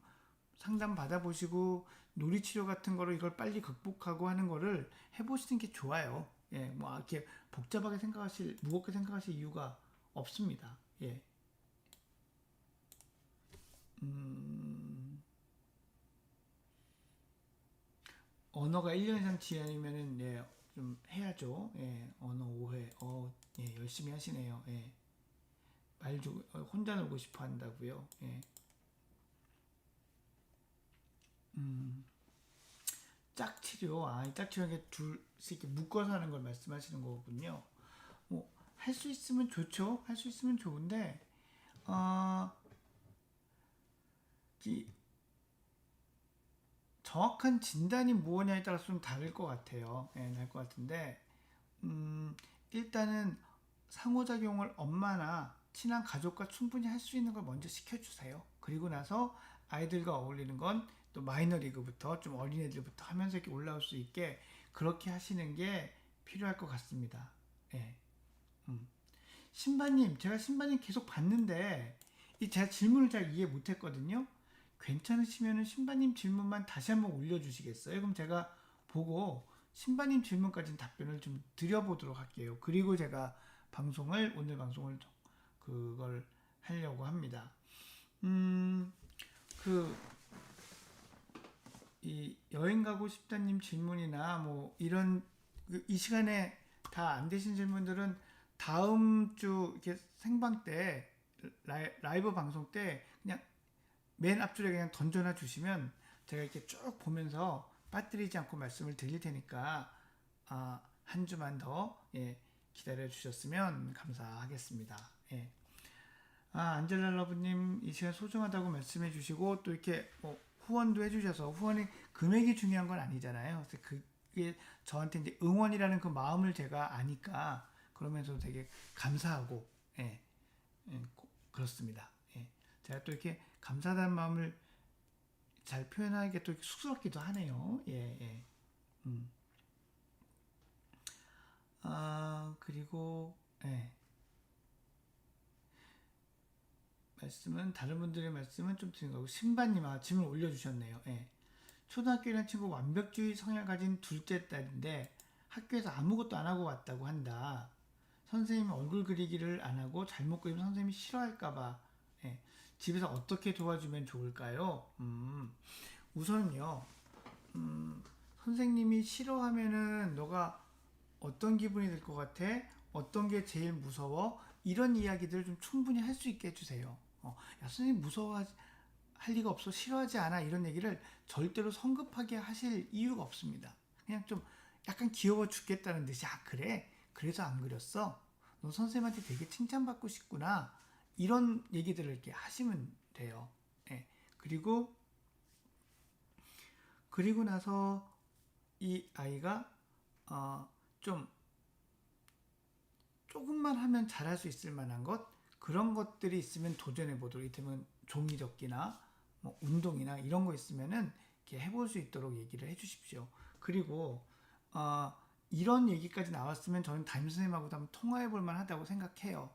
상담 받아보시고 놀이치료 같은 거로 이걸 빨리 극복하고 하는 거를 해보시는 게 좋아요. 예, 뭐 이렇게 복잡하게 무겁게 생각하실 이유가 없습니다. 예. 음, 언어가 1년 이상 지연이면은 예, 좀 해야죠. 예, 언어 5회. 예, 열심히 하시네요. 예. 혼자 놀고 싶어 한다고요. 예. 짝치료. 이 짝치료 이게 둘씩 이렇게 묶어서 하는 걸 말씀하시는 거군요. 뭐, 할 수 있으면 좋죠. 할 수 있으면 좋은데, 어, 이 정확한 진단이 무엇냐에 따라서 좀 다를 것 같아요. 예, 다를 것 같은데, 일단은 상호작용을 엄마나 친한 가족과 충분히 할 수 있는 걸 먼저 시켜주세요. 그리고 나서 아이들과 어울리는 건 또 마이너리그부터 좀 어린애들부터 하면서 이렇게 올라올 수 있게 그렇게 하시는 게 필요할 것 같습니다. 예. 신바님, 제가 신바님 계속 봤는데 제가 질문을 잘 이해 못했거든요. 괜찮으시면 신바님 질문만 다시 한번 올려주시겠어요? 그럼 제가 보고 신바님 질문까지는 답변을 좀 드려보도록 할게요. 그리고 제가 오늘 방송을 그걸 하려고 합니다. 그, 이 여행 가고 싶다님 질문이나 뭐 이런 이 시간에 다 안 되신 질문들은 다음 주 이렇게 생방 때 라이브 방송 때 그냥 맨 앞줄에 그냥 던져놔 주시면 제가 이렇게 쭉 보면서 빠뜨리지 않고 말씀을 드릴 테니까 한 주만 더 기다려 주셨으면 감사하겠습니다. 예. 안젤라 러브님 이 시간 소중하다고 말씀해 주시고 또 이렇게 뭐 후원도 해주셔서 후원이 금액이 중요한 건 아니잖아요. 그래서 그게 저한테 이제 응원이라는 그 마음을 제가 아니까 그러면서 되게 감사하고 예, 그렇습니다. 예. 제가 또 이렇게 감사하다는 마음을 잘 표현하기가 또 쑥스럽기도 하네요. 예, 예. 그리고 예. 다른 분들의 말씀은 좀 드린 거고 신바님 질문 올려주셨네요. 예. 초등학교 1학년 친구 완벽주의 성향을 가진 둘째 딸인데 학교에서 아무것도 안 하고 왔다고 한다. 선생님 얼굴 그리기를 안 하고 잘못 그리면 선생님이 싫어할까봐 예. 집에서 어떻게 도와주면 좋을까요? 우선요 선생님이 싫어하면은 너가 어떤 기분이 들 것 같아? 어떤 게 제일 무서워? 이런 이야기들을 좀 충분히 할 수 있게 해주세요. 야, 선생님 무서워할 리가 없어. 싫어하지 않아. 이런 얘기를 절대로 성급하게 하실 이유가 없습니다. 그냥 좀 약간 귀여워 죽겠다는 듯이, 그래? 그래서 안 그렸어? 너 선생님한테 되게 칭찬받고 싶구나. 이런 얘기들을 이렇게 하시면 돼요. 예. 그리고 나서 이 아이가 좀 조금만 하면 잘할 수 있을 만한 그런 것들이 있으면 도전해 보도록. 이를테면 종이접기나 뭐 운동이나 이런 거 있으면은 이렇게 해볼 수 있도록 얘기를 해주십시오. 그리고 이런 얘기까지 나왔으면 저는 담임 선생님하고도 한번 통화해 볼 만하다고 생각해요.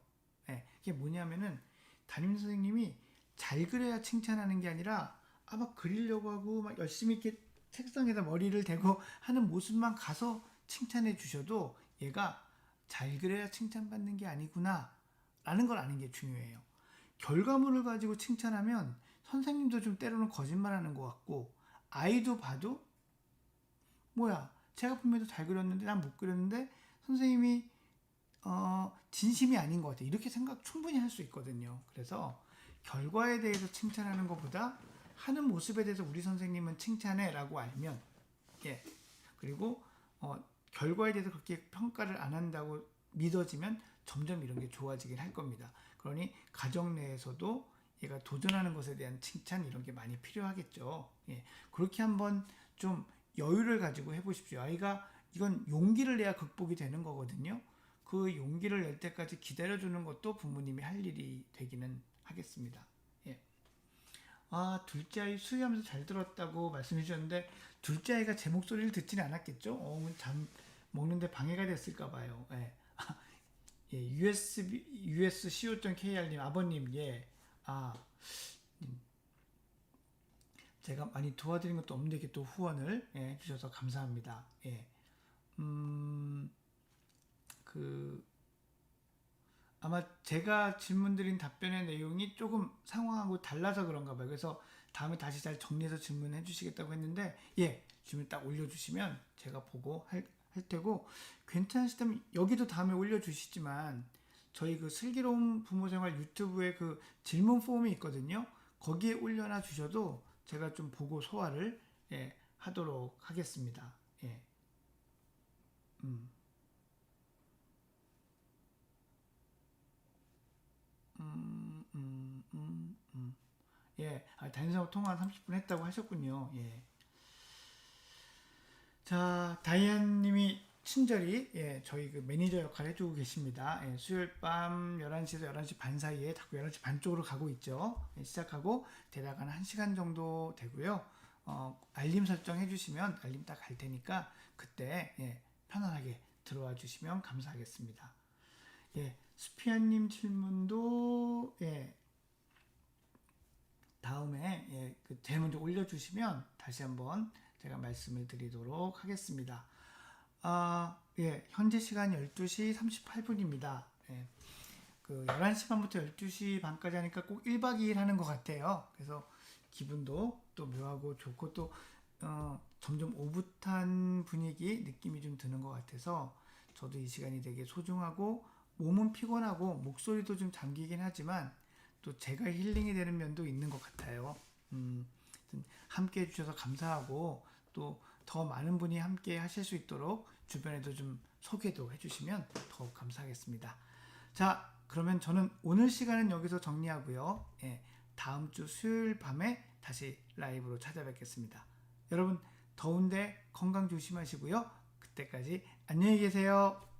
네, 이게 뭐냐면은 담임 선생님이 잘 그려야 칭찬하는 게 아니라 막 그리려고 하고 막 열심히 이렇게 책상에다 머리를 대고 하는 모습만 가서 칭찬해 주셔도 얘가 잘 그려야 칭찬받는 게 아니구나 라는 걸 아는 게 중요해요. 결과물을 가지고 칭찬하면 선생님도 좀 때로는 거짓말하는 것 같고 아이도 봐도 뭐야 제가 분명히 잘 그렸는데 난 못 그렸는데 선생님이 진심이 아닌 것 같아 이렇게 생각 충분히 할 수 있거든요. 그래서 결과에 대해서 칭찬하는 것보다 하는 모습에 대해서 우리 선생님은 칭찬해 라고 알면 그리고 결과에 대해서 그렇게 평가를 안 한다고 믿어지면 점점 이런 게 좋아지긴 할 겁니다. 그러니 가정 내에서도 얘가 도전하는 것에 대한 칭찬 이런 게 많이 필요하겠죠. 그렇게 한번 좀 여유를 가지고 해보십시오. 아이가 이건 용기를 내야 극복이 되는 거거든요. 그 용기를 낼 때까지 기다려주는 것도 부모님이 할 일이 되기는 하겠습니다. 예. 둘째 아이 수유하면서 잘 들었다고 말씀해 주셨는데, 둘째 아이가 제 목소리를 듣지는 않았겠죠? 잠 먹는데 방해가 됐을까 봐요. 예. 예, usco.kr님 아버님, 예. 제가 많이 도와드린 것도 없는데 이렇게 또 후원을 해주셔서 감사합니다. 예. 아마 제가 질문드린 답변의 내용이 조금 상황하고 달라서 그런가 봐요. 그래서 다음에 다시 잘 정리해서 질문해 주시겠다고 했는데, 예, 질문 딱 올려주시면 제가 보고 할 테고, 괜찮으시다면 여기도 다음에 올려주시지만, 저희 그 슬기로운 부모생활 유튜브에 그 질문 폼이 있거든요. 거기에 올려놔 주셔도 제가 좀 보고 소화를 하도록 하겠습니다. 예. 음. 예, 단일사업 통화 30분 했다고 하셨군요. 예. 자, 다이안님이 친절히 저희 그 매니저 역할 해주고 계십니다. 예, 수요일 밤 11시에서 11시 반 사이에 자꾸 11시 반 쪽으로 가고 있죠. 시작하고 대략 한 1시간 정도 되고요. 알림 설정 해주시면 알림 딱 갈 테니까 그때 편안하게 들어와 주시면 감사하겠습니다. 예, 수피아님 질문도 다음에 제일 먼저 올려주시면 다시 한번 제가 말씀을 드리도록 하겠습니다. 현재 시간 12시 38분입니다. 그 11시 반부터 12시 반까지 하니까 꼭 1박 2일 하는 것 같아요. 그래서 기분도 또 묘하고 좋고 또 점점 오붓한 분위기 느낌이 좀 드는 것 같아서 저도 이 시간이 되게 소중하고, 몸은 피곤하고 목소리도 좀 잠기긴 하지만 또 제가 힐링이 되는 면도 있는 것 같아요. 함께 해주셔서 감사하고, 또 더 많은 분이 함께 하실 수 있도록 주변에도 좀 소개도 해주시면 더욱 감사하겠습니다. 자, 그러면 저는 오늘 시간은 여기서 정리하고요. 다음 주 수요일 밤에 다시 라이브로 찾아뵙겠습니다. 여러분, 더운데 건강 조심하시고요. 그때까지 안녕히 계세요.